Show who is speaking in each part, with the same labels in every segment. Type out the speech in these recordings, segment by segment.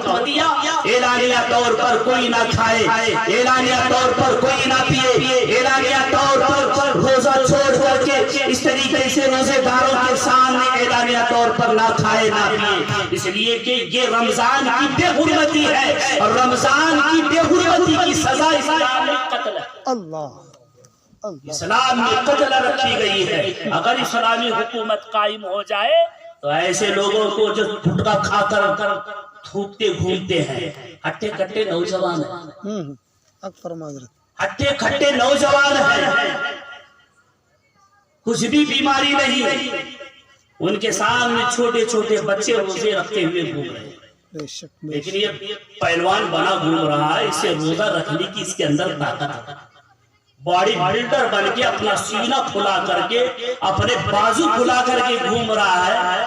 Speaker 1: حکم دیا اعلانیہ طور پر کوئی نہ کھائے، اعلانیہ طور پر کوئی نہ پیے، اعلانیہ طور پر روزہ چھوڑ کر کے اس طریقے سے روزے داروں کے سامنے اعلانیہ طور پر نہ کھائے نہ پیے، اس لیے کہ یہ رمضان کی بے حرمتی ہے، اور رمضان کی بے حرمتی کی سزا اسلام میں قتل ہے۔ اسلام میں قتل رکھی گئی ہے۔ اگر اسلامی حکومت قائم ہو جائے تو ایسے لوگوں کو جو گٹکا کھا کر تھوکتے گھومتے ہیں، ہٹے کٹے نوجوان ہیں، ہٹے کٹے نوجوان ہیں، کچھ بھی بیماری نہیں، ان کے سامنے چھوٹے چھوٹے بچے روزے رکھتے ہوئے گھوم رہے ہیں، لیکن یہ پہلوان بنا گھوم رہا ہے، اسے روزہ رکھنے کی اس کے اندر طاقت ہے، باڈی بلڈر بن کے اپنا سینہ کھلا کر کے اپنے بازو کھلا کر کے گھوم رہا ہے،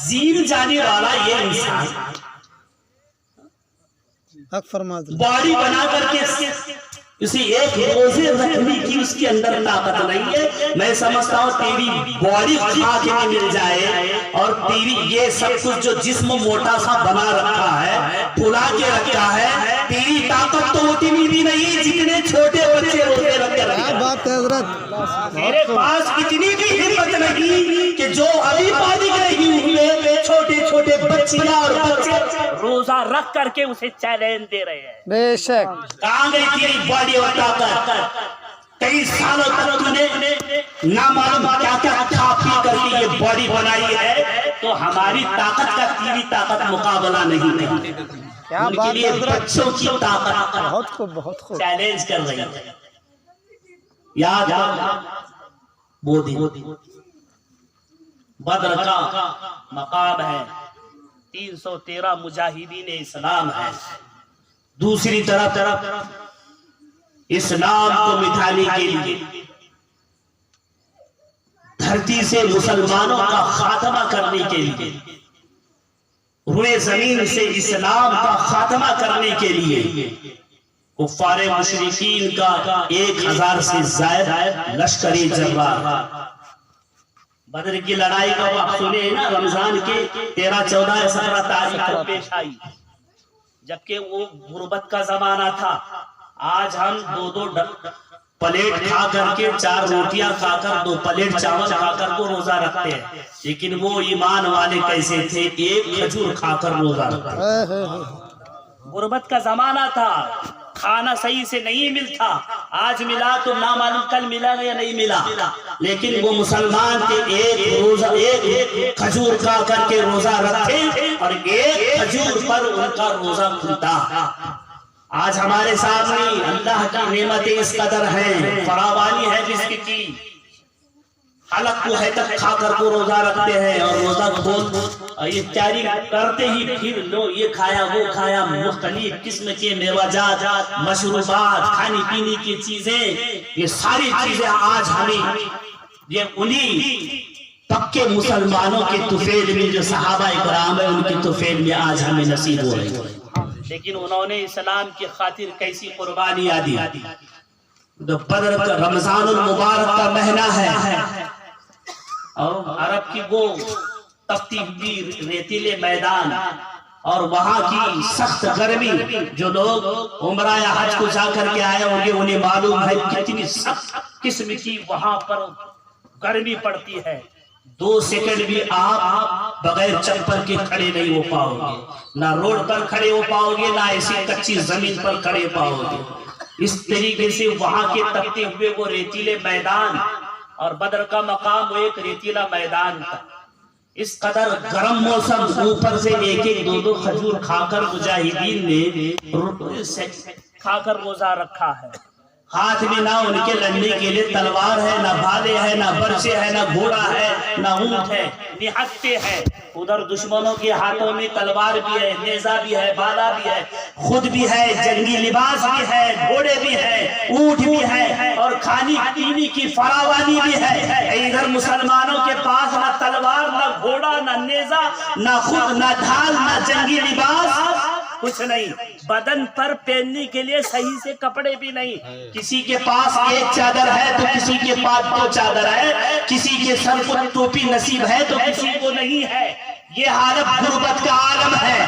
Speaker 1: زین جانے والا یہ انسان باڈی بنا کر کے اسے ایک روزے رکھنے کی اس کے اندر طاقت نہیں ہے۔ میں سمجھتا ہوں تیری باڈی کھا کے مل جائے اور تیری یہ سب کچھ جو جسم موٹا سا بنا رکھا ہے، پھلا کے رکھا ہے، تیری طاقت تو اتنی بھی نہیں جتنے چھوٹے بچے روزے رکھتے رہتے، میرے پاس اتنی بھی ہمت نہیں کہ جو ابھی بالغ نہیں ہوئے چھوٹے چھوٹے بچیاں اور بچے روزہ رکھ کر کے اسے چیلنج دے رہے ہیں۔
Speaker 2: بے شک
Speaker 1: کہاں گئی تیری باڈی اور طاقت؟ کئی سالوں تک تو نے نہ معلوم کیا کیا کھا پی کر کے یہ باڈی بنائی ہے، تو ہماری طاقت کا تیری طاقت مقابلہ نہیں کرتی۔ ان کے لیے بچوں کی طاقت
Speaker 2: بہت خوب
Speaker 1: چیلنج کر رہی ہے۔ یاد وہ دن بدر کا مقام ہے، 313 مجاہدین اسلام ہے، دوسری طرف اسلام کو مٹھانے کے لیے دھرتی سے مسلمانوں کا خاتمہ کرنے کے لیے، روئے زمین سے اسلام کا خاتمہ کرنے کے لیے کفار مشرکین کا 1000 سے زائد لشکری جرار، بدر کی لڑائی کا وقت سنے نا، رمضان کے 13، 14، 17 تاریخ کو پیش آئی، جبکہ وہ غربت کا زمانہ تھا۔ آج ہم 2 پلیٹ کھا کر کے 4 روٹیاں کھا کر 2 پلیٹ چاول کھا کر کو روزہ رکھتے ہیں، لیکن وہ ایمان والے کیسے تھے؟ 1 کھجور کھا کر روزہ رکھتے۔ غربت کا زمانہ تھا، کھانا صحیح سے نہیں ملتا، آج ملا تو نہ معلوم کل ملا یا نہیں ملا، لیکن وہ مسلمان کے 1 کھجور کھا کر کے روزہ رکھتے اور 1 کھجور پر ان کا روزہ کھلتا۔ آج ہمارے سامنے اللہ کی نعمتیں اس قدر ہیں، فراوانی ہے رزق کی، حلق کو ہے تک کھا کر کو روزہ رکھتے ہیں، اور روزہ کھول یہ تیاری کرتے ہی پھر لو یہ کھایا وہ کھایا، مختلف قسم کے میوجات، مشروبات، کھانے پینے کی چیزیں، یہ ساری چیزیں آج ہمیں یہ انہی پکے مسلمانوں کے طفیل میں جو صحابہ اکرام ہیں ان کی طفیل میں آج ہمیں نصیب ہو رہی ہے، لیکن انہوں نے اسلام کی خاطر کیسی قربانیاں دی۔ بدر کا رمضان المبارک کا مہینہ ہے، اور عرب کی وہ تپتی ہوئی ریتیلے میدان اور وہاں کی سخت گرمی، جو لوگ عمرہ یا حج کو جا کر کے آئے ہوں گے انہیں معلوم ہے کتنی سخت قسم کی وہاں پر گرمی پڑتی ہے۔ 2 سیکنڈ بھی آپ بغیر چپل کے کھڑے نہیں ہو پاؤ گے، نہ روڈ پر کھڑے ہو پاؤ گے، نہ ایسی کچی زمین پر کھڑے پاؤ گے۔ اس طریقے سے وہاں کے تپتے ہوئے وہ ریتیلے میدان، اور بدر کا مقام وہ ایک ریتیلا میدان تھا، اس قدر گرم موسم، اوپر سے 1، 2 کھجور کھا کر مجاہدین نے کھا کر روزہ رکھا ہے۔ ہاتھ میں نہ ان کے لڑنے کے لیے تلوار ہے، نہ بھالے ہے، نہ برچے ہے، نہ گھوڑا ہے، نہ اونٹ ہے، نہتے ہیں۔ ادھر دشمنوں کے ہاتھوں میں تلوار بھی ہے، نیزہ بھی ہے، بالا بھی ہے، خود بھی ہے، جنگی لباس بھی ہے، گھوڑے بھی ہے، اونٹ بھی ہے، اور کھانے پینے کی فراوانی بھی ہے۔ ادھر مسلمانوں کے پاس نہ تلوار، نہ گھوڑا، نہ نیزہ، نہ خود، نہ ڈھال، نہ جنگی لباس، کچھ نہیں، بدن پر پہننے کے لیے صحیح سے کپڑے بھی نہیں، کسی کے پاس 1 چادر ہے تو کسی کے پاس 2 چادر ہے، کسی کے سر پر ٹوپی نصیب ہے تو کسی کو نہیں ہے۔ یہ حالت غربت کا عالم ہے.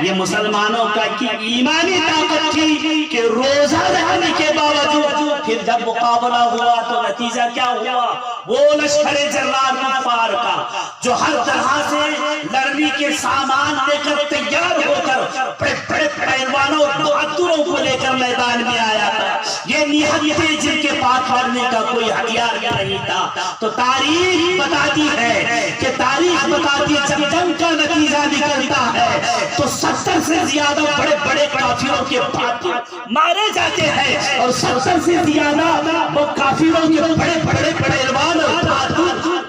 Speaker 1: یہ مسلمانوں کا کی ایمانی طاقت تھی کہ روزہ رکھنے کے باوجود پھر جب مقابلہ ہوا تو نتیجہ کیا ہوا؟ وہ لشکر جرار کفار کا جو ہر طرح سے لڑنے کے سامان لے کر تیار ہو کر بڑے بڑے پہلوانوں بہادروں کو لے کر میدان میں آیا تھا. یہ نہایت تھے جن کے پاس لڑنے کا کوئی ہتھیار نہیں تھا. تو تاریخ بتاتی ہے کہ جب جنگ کا نتیجہ نکلتا ہے تو 70 سے زیادہ بڑے بڑے کافروں کے مارے جاتے ہیں اور 70 سے زیادہ وہ کافروں کے بڑے بڑے پہلوان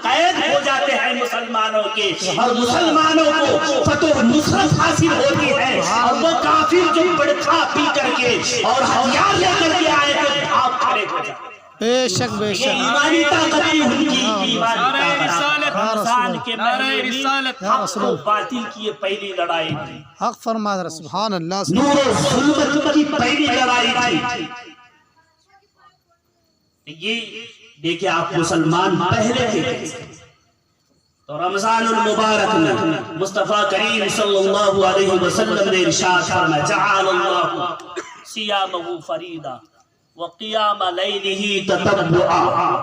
Speaker 1: قید ہو جاتے ہیں مسلمانوں کے. اور مسلمانوں کو فتح نصرت حاصل ہوتی ہے اور وہ کافر جو بڑے کھا پی کر کے اور ہتھیار لے کر کے آئے تو بھاگ کھڑے ہو جاتے ہیں.
Speaker 2: بے شک بے شک.
Speaker 1: ایمانی طاقت ہے ان کی ایمانی طاقت. رمضان کے مہینے میں حق و باطل کی یہ پہلی لڑائی تھی.
Speaker 2: حق فرما رہا سبحان اللہ.
Speaker 1: نور و ظلمت کی پہلی لڑائی تھی. یہ دیکھیں آپ مسلمان پہلے تھے تو رمضان المبارک میں مصطفیٰ کریم صلی اللہ علیہ وسلم نے ارشاد فرمایا جعل اللہ صیامہ فریضہ وقیام لیلہ تتبعا.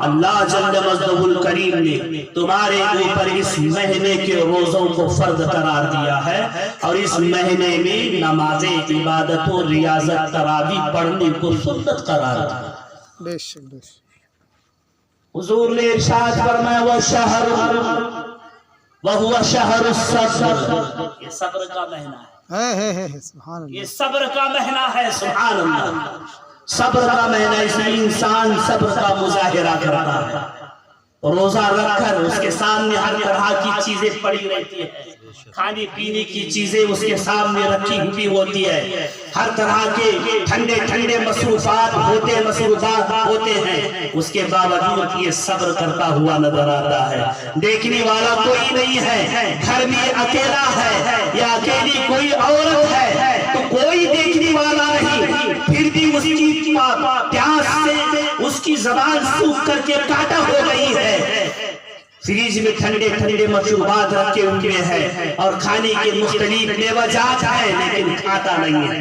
Speaker 1: اللہ جل مجدہ الکریم نے تمہارے اوپر اس مہینے کے روزوں کو فرض قرار دیا ہے اور اس مہینے میں نماز عبادت و ریاضت تراویح پڑھنے کو سنت قرار دیا.
Speaker 2: بے شک بے شک.
Speaker 1: حضور نے ارشاد فرمایا وَهُوَ شَهْرُ الصَّبْرِ. یہ صبر کا مہینہ ہے.
Speaker 2: سبحان اللہ.
Speaker 1: یہ صبر کا مہینہ ہے. سبحان اللہ. صبر کا مہینہ اس میں انسان صبر کا مظاہرہ کرتا ہے. روزہ رکھ کر اس کے سامنے ہر طرح کی چیزیں پڑی رہتی ہیں. کھانے پینے کی چیزیں اس کے سامنے رکھی ہوئی ہوتی ہے. ہر طرح کے ٹھنڈے ٹھنڈے مصروفات ہوتے ہیں. اس کے باوجود یہ صبر کرتا ہوا نظر آتا ہے. دیکھنے والا کوئی نہیں ہے. گھر میں اکیلا ہے یا اکیلی کوئی عورت ہے تو کوئی دیکھنے والا نہیں. پھر بھی اس کی پیاس سے اس کی زبان سوکھ کر کے کاٹا ہو گئی ہے. فریج میں ٹھنڈے ٹھنڈے مشروبات رکھے ہوئے ہیں اور کھانے کے مختلف میوجات ہیں لیکن کھاتا نہیں ہے.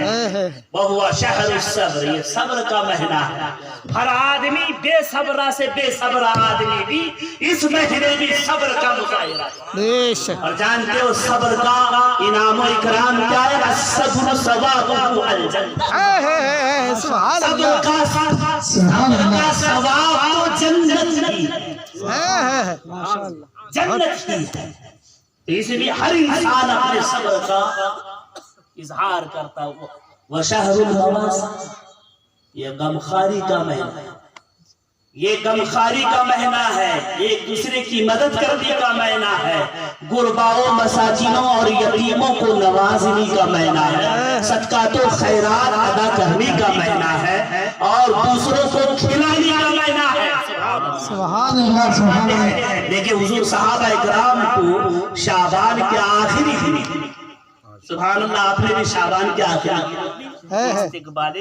Speaker 1: وَهُوَ شَهْرُ الصَّبْرِ. یہ صبر کا مہینہ ہے. ہر آدمی بے صبرہ سے بے صبرہ آدمی بھی اس مہینے میں صبر کا مظاہرہ ہے. اور جانتے ہو صبر کا انعام و اکرام کیا ہے؟ الصبر ثوابہ الجنہ. صبر کا ثواب تو جنت ہی جنت ہی ہے. اس لیے ہر انسان اپنے صبر کا اظہار کرتا ہوا. وشہر المواسم. یہ غمخواری کا مہینہ ہے. یہ غمخواری کا مہینہ ہے. ایک دوسرے کی مدد کرنے کا مہینہ ہے. غرباؤں مساکینوں اور یتیموں کو نوازنے کا مہینہ ہے. صدقات و خیرات ادا کرنے کا مہینہ ہے اور دوسروں کو کھلانے کا مہینہ ہے.
Speaker 2: سبحان اللہ سبحان اللہ.
Speaker 1: دیکھیں حضور صحابہ اکرام کو شعبان کے آخری دن سبحان اللہ آپ نے بھی شعبان کے آخری استقبال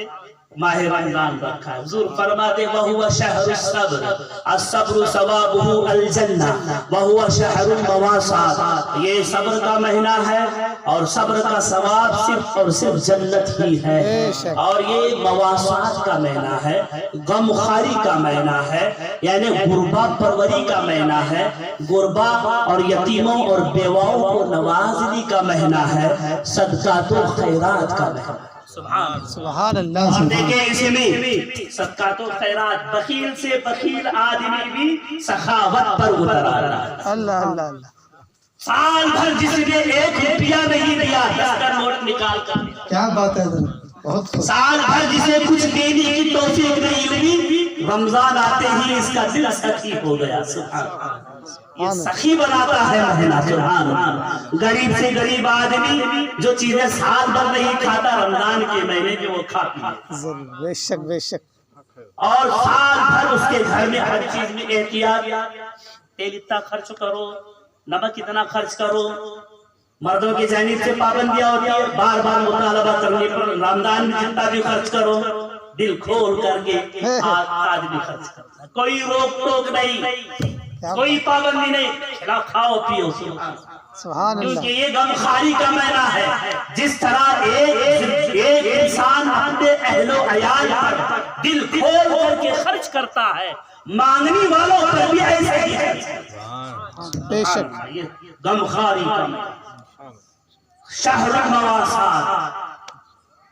Speaker 1: ماہ رمضان رکھا ہے. حضور فرماتے وَهُوَ شَهْرُ الصَّبْرِ الصَّبْرُ ثَوَابُهُ الْجَنَّةُ وَهُوَ شَهْرُ الْمَوَاسَاتِ. یہ صبر کا مہینہ ہے اور صبر کا ثواب صرف اور صرف جنت ہی ہے. اور یہ مواسات کا مہینہ ہے. غمخواری کا مہینہ ہے یعنی غربا پروری کا مہینہ ہے. غربا اور یتیموں اور بیواؤں کو نوازنے کا مہینہ ہے. صدقات و خیرات کا مہینہ.
Speaker 2: سبحان اللہ.
Speaker 1: دیکھیں اسے میں صدقات و خیرات بخیل سے بخیل آدمی بھی سخاوت پر اتر آتا ہے.
Speaker 2: اللہ اللہ اللہ.
Speaker 1: سال بھر جس نے 1 روپیہ نہیں دیا 10 کا نوٹ نکال کر.
Speaker 2: کیا بات ہے. بہت
Speaker 1: سال بھر جسے کچھ دینے کی توفیق نہیں ہوئی رمضان آتے ہی اس کا دل سخی ہو گیا. سبحان اللہ. یہ سخی بناتا ہے مہینہ. سبحان اللہ. غریب سے غریب آدمی جو چیزیں سال بھر نہیں کھاتا رمضان کے مہینے میں وہ کھاتا ہے.
Speaker 2: بے شک بے شک.
Speaker 1: اور سال بھر اس کے گھر میں ہر چیز میں احتیاط. تیل اتنا خرچ کرو, نمک اتنا خرچ کرو. مردوں کی جانب سے پابندیاں ہوتی ہے, بار بار مطالبہ کرنے پر رمضان میں جتنا بھی خرچ کرو دل کھول کر کے آدمی خرچ کرتا ہے. کوئی روک ٹوک نہیں. کوئی پابندی نہیں، کھلا کھاؤ پیو،
Speaker 2: سبحان اللہ
Speaker 1: کیونکہ یہ غمخواری کا معنی ہے۔ جس طرح ایک انسان اپنے اہل و عیال پر دل کھول کر کے خرچ کرتا ہے، مانگنے والوں پر بھی ایسا ہی ہے۔
Speaker 2: بے شک
Speaker 1: یہ غمخواری کا معنی، شہر المواسات،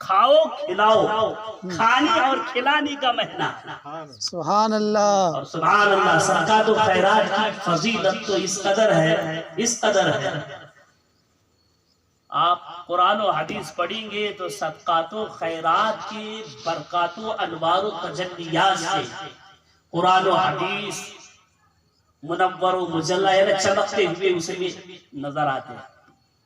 Speaker 1: کھاؤ کھلاؤ، کھانے اور کھلانے کا مہینہ۔
Speaker 2: سبحان اللہ
Speaker 1: اور سبحان اللہ، صدقات و خیرات کی فضیلت تو اس قدر ہے، اس قدر ہے۔ آپ قرآن و حدیث پڑھیں گے تو صدقات و خیرات کی برکات و انوار و تجلیات سے قرآن و حدیث منور و مجلہ یعنی چمکتے ہوئے اسے بھی نظر آتے ہیں۔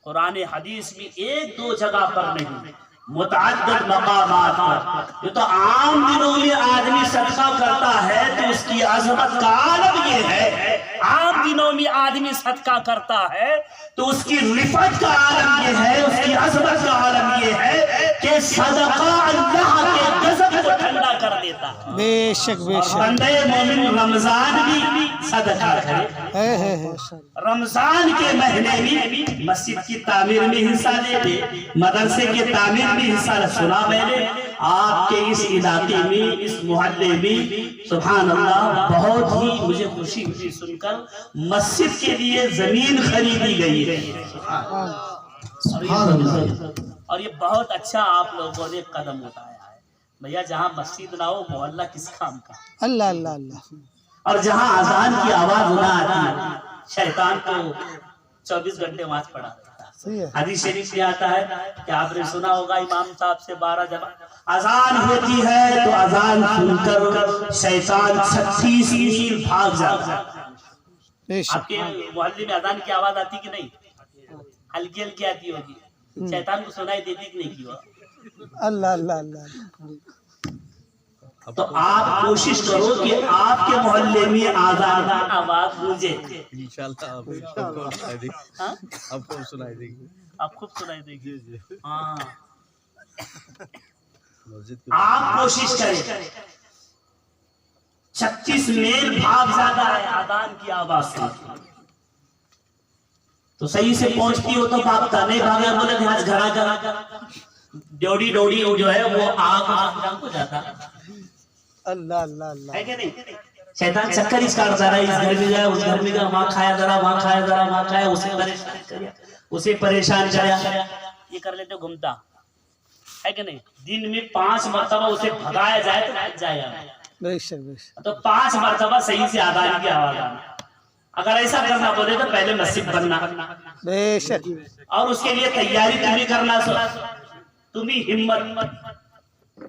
Speaker 1: قرآن حدیث میں ایک دو جگہ پر نہیں، متعدد مقامات پر۔ یہ تو عام دنوں میں آدمی صدقہ کرتا ہے تو اس کی عظمت کا عالم یہ ہے، عام دنوں میں آدمی صدقہ کرتا ہے تو اس کی رفعت کا عالم یہ ہے، اس کی عظمت کا عالم یہ ہے کہ صدقہ اللہ کے غضب کو ٹھنڈا کر دیتا ہے۔
Speaker 2: بے شک بے
Speaker 1: اور
Speaker 2: شک
Speaker 1: بندے مومن رمضان بھی صدقہ کرے، رمضان کے مہینے میں مسجد کی تعمیر میں حصہ لے لے، مدرسے کے تعمیر میں حصہ لے۔ سنا میں نے آپ کے اس علاقے میں، اس محلے میں سبحان اللہ بہت ہی مجھے خوشی ہوئی سن کر، مسجد کے لیے زمین خریدی گئی ہے۔ اور یہ بہت اچھا آپ لوگوں نے قدم اٹھایا ہے۔ بھیا جہاں مسجد نہ ہو محلہ کس کام کا؟
Speaker 2: اللہ اللہ اللہ
Speaker 1: اور جہاں اذان کی آواز نہ آتی، شیطان کو 24 گھنٹے نماز پڑھا دیتا ہے۔
Speaker 2: صحیح ہے
Speaker 1: حدیث شریف میں آتا ہے کہ آپ نے سنا ہوگا امام صاحب سے 12 جب اذان ہوتی ہے تو اذان سن کر شیطان 36 میل بھاگ جاتا ہے۔
Speaker 2: بے
Speaker 1: آپ
Speaker 2: شک
Speaker 1: کے محلے میں اذان کی آواز آتی کہ نہیں؟ ہلکی ہلکی آتی ہوگی، شیطان کو سنائی دیتی کہ نہیں کی؟
Speaker 2: اللہ اللہ اللہ
Speaker 1: تو آپ کوشش کرو کہ آپ کے محلے میں آزان کی آواز گونجے۔
Speaker 3: انشاءاللہ آپ کو سنائی دے گی،
Speaker 1: آپ خوب سنائی دے گی۔ ہاں
Speaker 3: مسجد
Speaker 1: آپ کوشش کریں، 36 میل بھاگ جاتا ہے آزان کی آواز سے، تو صحیح سے پہنچتی ہو تو بھاگتا، نہیں بھاگا بولے دھیان گھرا گھرا ڈوڑی ڈوڑی جو ہے وہ آگ جان کو جاتا
Speaker 2: اللہ اللہ اللہ
Speaker 1: ہے کہ نہیں؟ شیطان چکر اس کارتا رہا، اس گھر میں گیا اس گھر میں گیا، وہاں کھایا ذرا وہاں کھایا ذرا وہاں کھایا، اسے پریشان کریا، یہ کر لیتے گھومتا ہے کہ نہیں؟ دن میں 5 مرتبہ اسے بھگایا جائے تو بھگ جائے گا،
Speaker 2: بے شک بے شک
Speaker 1: تو 5 مرتبہ صحیح سے آدھانی کی آواز آنا۔ اگر ایسا کرنا بولے تو پہلے مسجد بننا،
Speaker 2: بے شک
Speaker 1: اور اس کے لیے تیاری تمہیں کرنا، تمہیں ہمت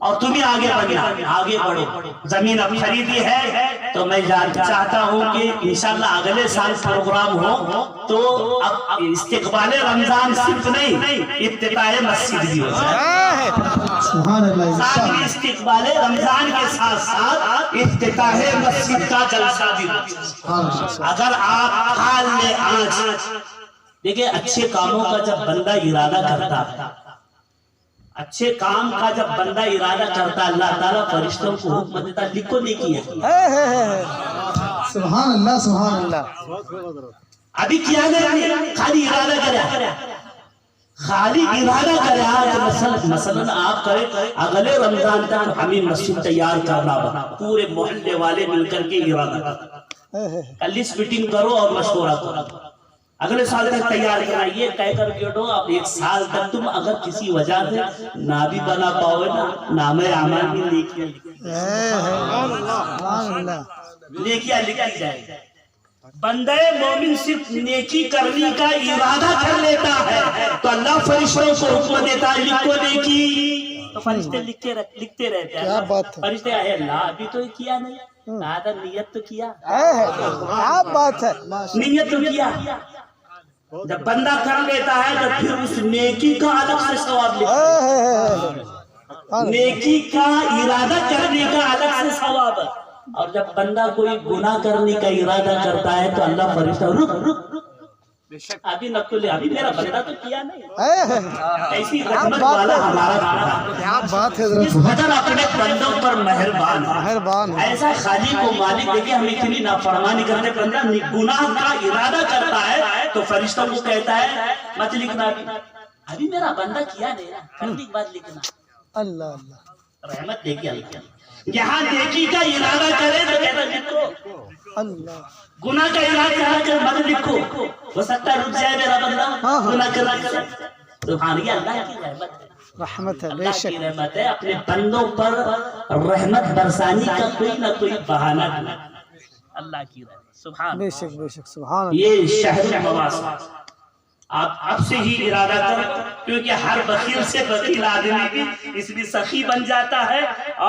Speaker 1: اور تمہیں آگے بڑھنا، آگے بڑھو۔ زمین اب خریدی ہے تو میں چاہتا ہوں کہ انشاءاللہ اگلے سال پروگرام ہو تو اب استقبال رمضان صرف نہیں، افتتاح مسجد بھی ہو جائے۔
Speaker 2: سبحان اللہ
Speaker 1: ساتھ میں استقبال رمضان کے ساتھ ساتھ افتتاح مسجد کا جلسہ بھی ہو جائے۔ اگر آپ حال میں آج دیکھیں، اچھے کاموں کا جب بندہ ارادہ کرتا ہے، اچھے کام کا جب بندہ ارادہ کرتا ہے، اللہ تعالیٰ فرشتوں کو حکم دیتا ہے لکھو نیکی ہے۔
Speaker 2: سبحان اللہ سبحان اللہ
Speaker 1: ابھی کیا گیا، خالی ارادہ کریا، خالی ارادہ کریا۔ مثلا آپ کریں اگلے رمضان تک ہمیں مسجد تیار کرنا بنا، پورے محلے والے مل کر کے ارادہ کر، لسٹ میٹنگ کرو اور مشورہ کرو، اگلے سال تک تیار کرنا، یہ کہہ کر گیٹو اب 1 سال تک تم اگر کسی وجہ سے نہ بھی بنا پاؤ نا، نام اعمال بھی نیکیاں لکھی جائے۔ بندے مومن صرف نیکی کرنے کا ارادہ کر لیتا ہے تو اللہ فرشتوں کو حکم دیتا ہے لکھو نیکی، تو فرشتے لکھتے رہتے ہیں۔ فرشتے آئے اللہ ابھی تو کیا نہیں، کہا تھا نیت تو کیا،
Speaker 2: کیا بات ہے،
Speaker 1: نیت تو کیا۔ جب بندہ کر لیتا ہے تو پھر اس نیکی کا الگ سے ثواب لکھتا ہے، نیکی کا ارادہ کرنے کا الگ سے ثواب۔ اور جب بندہ کوئی گناہ کرنے کا ارادہ کرتا ہے تو اللہ فرشتہ رک رک رک، ابھی نہ کھلے، ابھی میرا بندہ تو کیا نہیں۔ ایسی رحمت والا ہمارا خدا،
Speaker 2: بات ہے حضرت
Speaker 1: اس قدر اپنے بندوں پر مہربان ہے،
Speaker 2: مہربان ہے
Speaker 1: ایسا خالق کو مالک دیکھیں ہم اتنی نافرمانی کرتے، بندہ گناہ کا ارادہ کرتا ہے تو فرشتوں کو کہتا ہے مت لکھنا، ابھی میرا بندہ کیا نہیں نا، کرنے کے بعد لکھنا،
Speaker 2: اللہ اللہ
Speaker 1: رحمت دیکھی اللہ یہاں نیکی کا ارادہ کرے تو کہتا ہے لکھو،
Speaker 2: اللہ
Speaker 1: گناہ کا ارادہ کر مت لکھو، ہو سکتا ہے رک جائے میرا بندہ گناہ کرے، سبحان اللہ کی رحمت ہے،
Speaker 2: رحمت ہے بے
Speaker 1: اللہ کی
Speaker 2: شک
Speaker 1: رحمت ہے، اپنے بندوں پر رحمت برسانی کا کوئی نہ کوئی بہانہ نہیں، اللہ کی رحمت سبحان
Speaker 2: بے شک بے شک سبحان اللہ
Speaker 1: یہ شہر المواس آپ اب سے ہی ارادہ کرو، کیونکہ ہر بخیل سے بخیل آدمی بھی اس میں سخی بن جاتا ہے،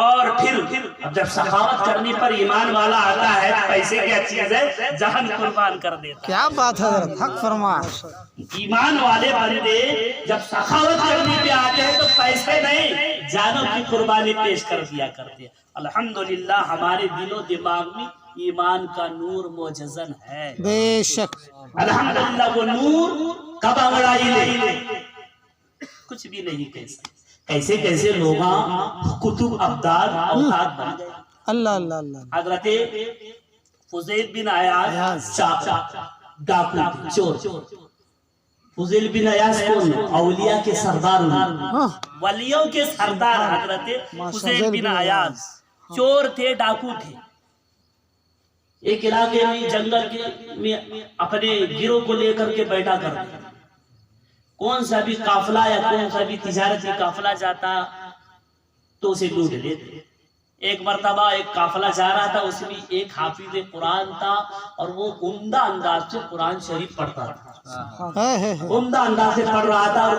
Speaker 1: اور پھر اب جب سخاوت کرنے پر ایمان والا آتا ہے پیسے کیا چیز ہے، جہان قربان کر دیتا ہے،
Speaker 2: کیا بات ہے حضرت حق فرمائے
Speaker 1: ایمان والے بندے جب سخاوت کرنے پہ آتے ہیں تو پیسے نہیں جانوں کی قربانی پیش کر دیا کرتے ہیں۔ الحمدللہ ہمارے دل و دماغ میں ایمان کا نور موجزن ہے،
Speaker 2: بے شک
Speaker 1: الحمدللہ وہ نور کب انگڑائی لے کچھ بھی نہیں کہہ سکتے، کیسے کیسے لوگاں کتب ابدال اوقات بن گئے،
Speaker 2: اللہ اللہ اللہ
Speaker 1: حضرت فضیل بن عیاض ڈاکو چور، فضیل بن عیاض کون اولیاء کے سردار ہیں، ولیوں کے سردار حضرت فضیل بن عیاض چور تھے، ڈاکو تھے، ایک علاقے میں جنگل کے میں اپنے گروہ کو لے کر کے بیٹھا کرتے، کون سا بھی قافلہ یا کون سا بھی تجارتی قافلہ جاتا تو اسے لوٹ لیتے۔ ایک مرتبہ ایک قافلہ جا رہا تھا، اس میں ایک حافظ قرآن تھا اور وہ عمدہ انداز سے قرآن شریف پڑھتا تھا، عمدہ انداز سے پڑھ رہا تھا، اور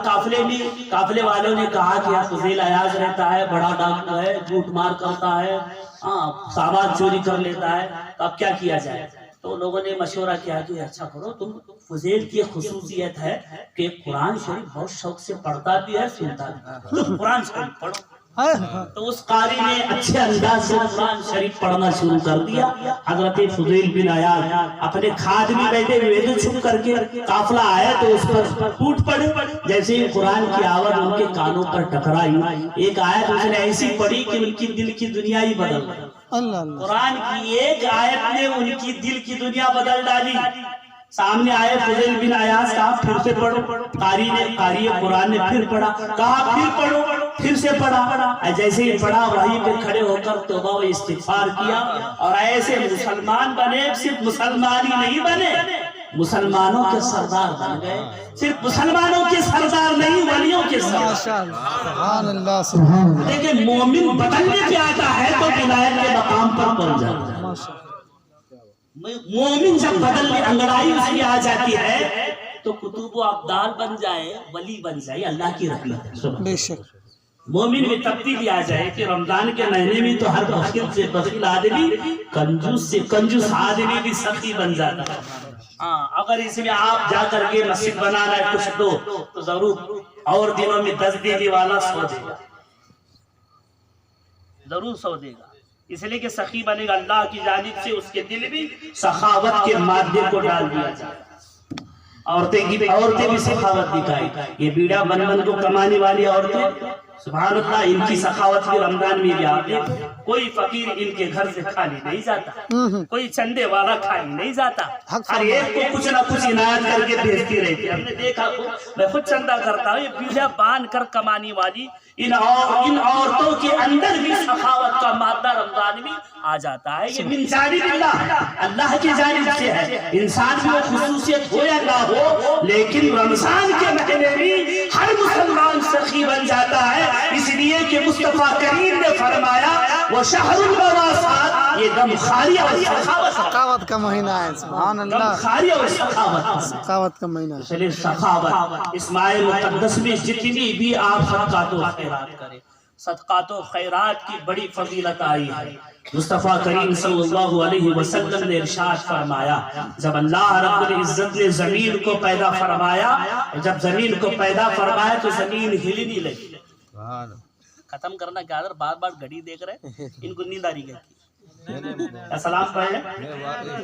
Speaker 1: قافلے والوں نے کہا کہ فضیل عیاض رہتا ہے، بڑا ڈاکو ہے، جھوٹ مار کرتا ہے، سامان چوری کر لیتا ہے، تو اب کیا کیا جائے؟ تو لوگوں نے مشورہ کیا کہ اچھا کرو، تم فضیل کی خصوصیت ہے کہ قرآن شریف بہت شوق سے پڑھتا بھی ہے سنتا بھی، تم قرآن شریف پڑھو۔ تو اس قاری نے اچھے انداز سے قرآن شریف پڑھنا شروع کر دیا، حضرت فضیل بن عیاض اپنے کھاد میں بیٹھے ہوئے تھے، چھپ کر کے قافلہ آیا تو اس پر ٹوٹ پڑے، جیسے ہی قرآن کی آواز ان کے کانوں پر ٹکرائی، ایک آیت اس نے ایسی پڑھی کہ ان کی دل کی دنیا ہی بدل گئی،
Speaker 2: اللہ اللہ
Speaker 1: قرآن کی ایک آیت نے ان کی دل کی دنیا بدل ڈالی، سامنے آئے فضیل بن عیاض، کہا پھر سے پڑھو، قاری قرآن نے پھر پڑھا، کہا پھر پڑھو، پھر سے پڑھا، جیسے ہی پڑھا وہیں پہ کھڑے ہو کر توبہ و استغفار کیا، اور ایسے مسلمان بنے، صرف مسلمان ہی نہیں بنے، مسلمانوں کے سردار بن گئے، صرف مسلمانوں کے سردار نہیں ولیوں کے سردار۔
Speaker 2: سبحان اللہ سبحان اللہ
Speaker 1: لیکن مومن بدلنے پہ آتا ہے تو ولایت کے مقام پر پہنچ جاتا ہے، مومن جب بدلنے انگڑائی اس میں آ جاتی ہے تو کتب و ابدال بن جائے، ولی بن جائے، اللہ کی رحمت ہے،
Speaker 2: بے شک
Speaker 1: مومن میں تبدیلی آ جائے کہ رمضان کے مہینے میں تو ہر بخیل سے بخیل آدمی، کنجوس سے کنجوس آدمی بھی سخی بن جاتا ہے۔ اگر اس میں آپ جا کر کے مسجد بنانا ہے کچھ دو تو ضرور اور دنوں میں 10 دینے والا 100 دے گا، ضرور 100 دے گا، اس لیے کہ سخی بنے گا، اللہ کی جانب سے اس کے دل میں سخاوت کے مادے کو ڈال دیا جائے، عورتیں بھی سخاوت دکھائیں، یہ بیڑا بن بن کو کمانے والی عورتیں سبحان اللہ، ان کی سخاوت بھی رمضان میں بھی آتے، کوئی فقیر ان کے گھر سے خالی نہیں جاتا، کوئی چندے والا خالی نہیں جاتا، ہر ایک کو کچھ نہ کچھ عنایت کر کے بھیجتی رہتی، ہم نے دیکھا، میں خود چندہ کرتا ہوں، یہ بیڑا باندھ کر کمانے والی ان عورتوں کے اندر بھی سخاوت کا مادہ رمضان میں آ جاتا ہے، یہ من جانب اللہ کی جانب سے ہے، انسان بھی وہ خصوصیت ہو یا نہ ہو، لیکن رمضان کے مہینے میں ہر مسلمان سخی بن جاتا ہے، اس لیے کہ مصطفیٰ کریم نے فرمایا وہ شہر المواسات، یہ غمخواری اور
Speaker 2: سخاوت کا مہینہ ہے، سبحان اللہ،
Speaker 1: غمخواری اور سخاوت،
Speaker 2: سخاوت کا مہینہ ہے،
Speaker 1: چلے سخاوت اس ماہ مقدس میں جتنی بھی آپ صدقات و خیرات کریں، صدقات و خیرات کی بڑی فضیلت آئی ہے، مصطفیٰ کریم صلی اللہ علیہ وسلم نے ارشاد فرمایا، جب اللہ رب العزت نے زمین کو پیدا فرمایا، جب زمین کو پیدا فرمایا تو زمین ہلنے لگی، ختم کرنا کیا اگر بار بار گھڑی دیکھ رہے ان کو نیند آ رہی ہے، سلام پڑھیں،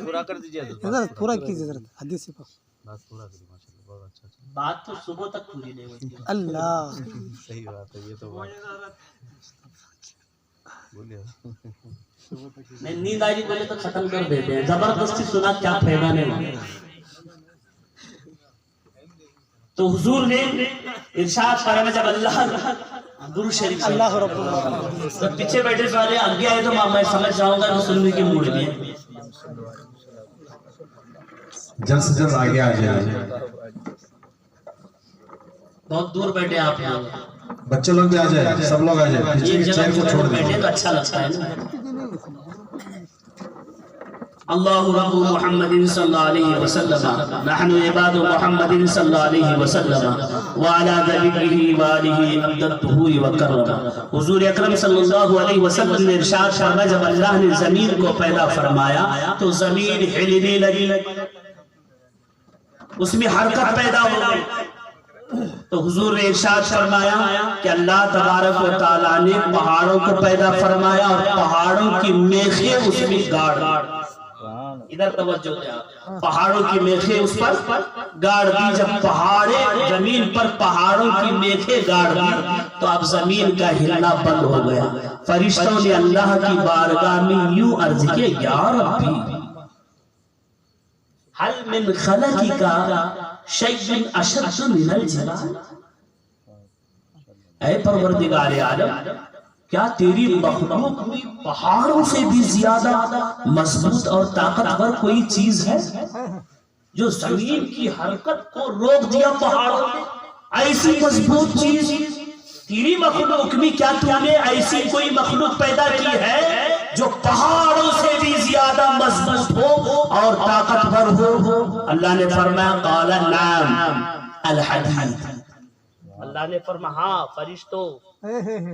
Speaker 3: پورا کر دیجیے،
Speaker 2: حضرت پورا کیجیے حضرت، حدیث سے
Speaker 3: بہت اچھا اچھا
Speaker 1: بات تو صبح تک پوری نہیں ہوتی.
Speaker 2: اللہ
Speaker 3: صحیح بات ہے. یہ تو بات بولیے.
Speaker 1: نہیں نیند آئی بولے تو ختم کر دیتے ہیں. زبردستی سنا کیا فائدہ نہیں. تو حضور نے ارشاد فرمایا جب اللہ درود شریف
Speaker 2: اللہ رب العالمین
Speaker 1: جب پیچھے بیٹھے سارے آگے آئے تو میں سمجھ جاؤں گا کہ سننے کی موڈ میں ہے.
Speaker 4: جلد سے جلد آگے آ جائیں.
Speaker 1: بہت دور بیٹھے آپ لوگ.
Speaker 4: بچے لوگ بھی آ جائیں, سب لوگ آ جائیں. پیچھے
Speaker 1: یہ
Speaker 4: کی
Speaker 1: جگہ
Speaker 4: چیئر کو چھوڑ
Speaker 1: بیٹھے
Speaker 4: دیں.
Speaker 1: تو اچھا لگتا ہے نا. اللہ رب محمد صلی اللہ علیہ وسلم نحن عباد محمد صلی اللہ علیہ وسلم وعلى ذکرہ وآلہ ابدلتہ وکرم. حضور اکرم صلی اللہ علیہ وسلم نے ارشاد فرمایا جب اللہ نے زمین کو پیدا فرمایا تو زمین ہلنے لگی, اس میں حرکت پیدا ہو گئی. تو حضور نے ارشاد فرمایا کہ اللہ تبارک و تعالیٰ نے پہاڑوں کو پیدا فرمایا اور پہاڑوں کی میخیں اس میں گاڑ. ادھر توجہ دیں آپ. پہاڑوں کی میخیں اس پر گاڑ دی. جب پہاڑیں زمین پر پہاڑوں کی میخیں گاڑ دی تو اب زمین کا ہلنا بند ہو گیا. فرشتوں نے اللہ کی بارگاہ میں یوں عرض کیا یا ربی حل من خلقک شیء اشد من الجبال. اے پروردگار عالم کیا تیری مخلوق میں پہاڑوں سے بھی زیادہ مضبوط اور طاقتور کوئی چیز ہے جو زمین کی حرکت کو روک دیا پہاڑوں نے؟ ایسی مضبوط چیز تیری مخلوق میں کیا تو نے ایسی کوئی مخلوق پیدا کی ہے جو پہاڑوں سے بھی زیادہ مضبوط ہو اور طاقتور ہو؟ اللہ نے فرمایا قال نعم الحدید. اللہ نے فرمایا ہاں فرشتوں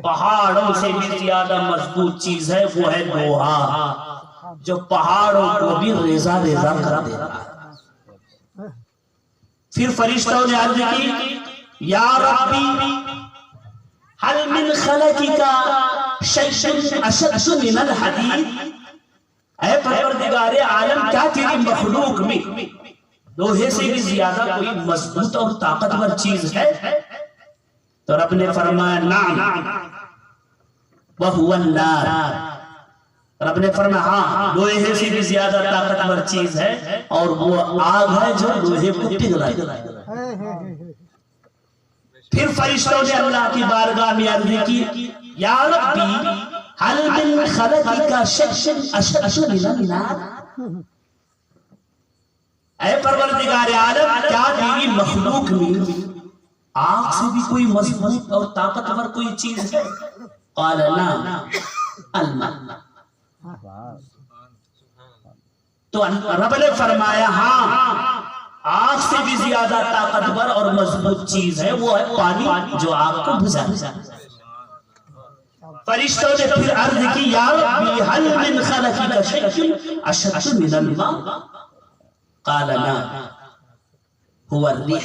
Speaker 1: پہاڑوں سے بھی زیادہ مضبوط چیز ہے وہ ہے لوہا جو پہاڑوں کو بھی ریزہ ریزہ کر دیتا ہے. پھر فرشتوں نے عرض کی یا ربی حل من خلقک شیء اشد من الحدید. اے پروردگار عالم کیا تیری مخلوق میں لوہے سے بھی زیادہ کوئی مضبوط اور طاقتور چیز ہے؟ تو رب نے فرمایا نعم وہو النار. رب نے فرمایا ہاں لوہے سے بھی زیادہ طاقتور چیز ہے اور وہ آگ ہے جو لوہے کو پگھلائے. پھر فرشتوں نے اللہ کی بارگاہ میں عرض کی یا ربی حل من خلقک شیء اشد من النار. اے پروردگار عالم کیا تیری مخلوق میں آگ سے بھی کوئی مضبوط اور طاقتور کوئی چیز ہے؟ قال نعم الماء. تو رب نے فرمایا ہاں آگ سے بھی زیادہ طاقتور اور مضبوط چیز ہے وہ ہے پانی جو آگ کو بجھا. فرشتوں نے پھر عرض کی یا ربی حل من خلقک شیء اشد من الماء. قال نعم هو الريح.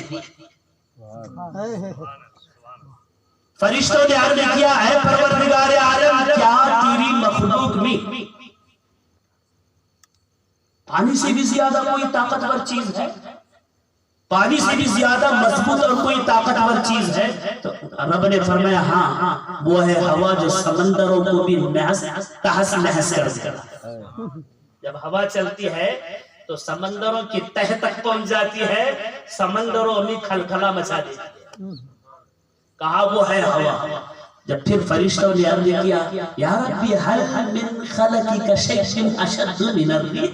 Speaker 1: فرشتوں نے عرض کیا اے پروردگار عالم کیا تیری مخلوق میں پانی سے بھی زیادہ کوئی طاقتور چیز ہے؟ پانی سے بھی زیادہ مضبوط اور کوئی طاقتور چیز ہے؟ تو رب نے فرمایا ہاں وہ ہے ہوا جو سمندروں کو بھی تہس نہس کر دیتا ہے. جب ہوا چلتی ہے تو سمندروں کی تہ تک پہنچ جاتی ہے, سمندروں میں کھلکھلا مچا دیتی ہے. کہا وہ ہے ہوا. جب پھر فرشتوں نے عرض کیا یا ربی حل من خلقک شیء اشد من الريح.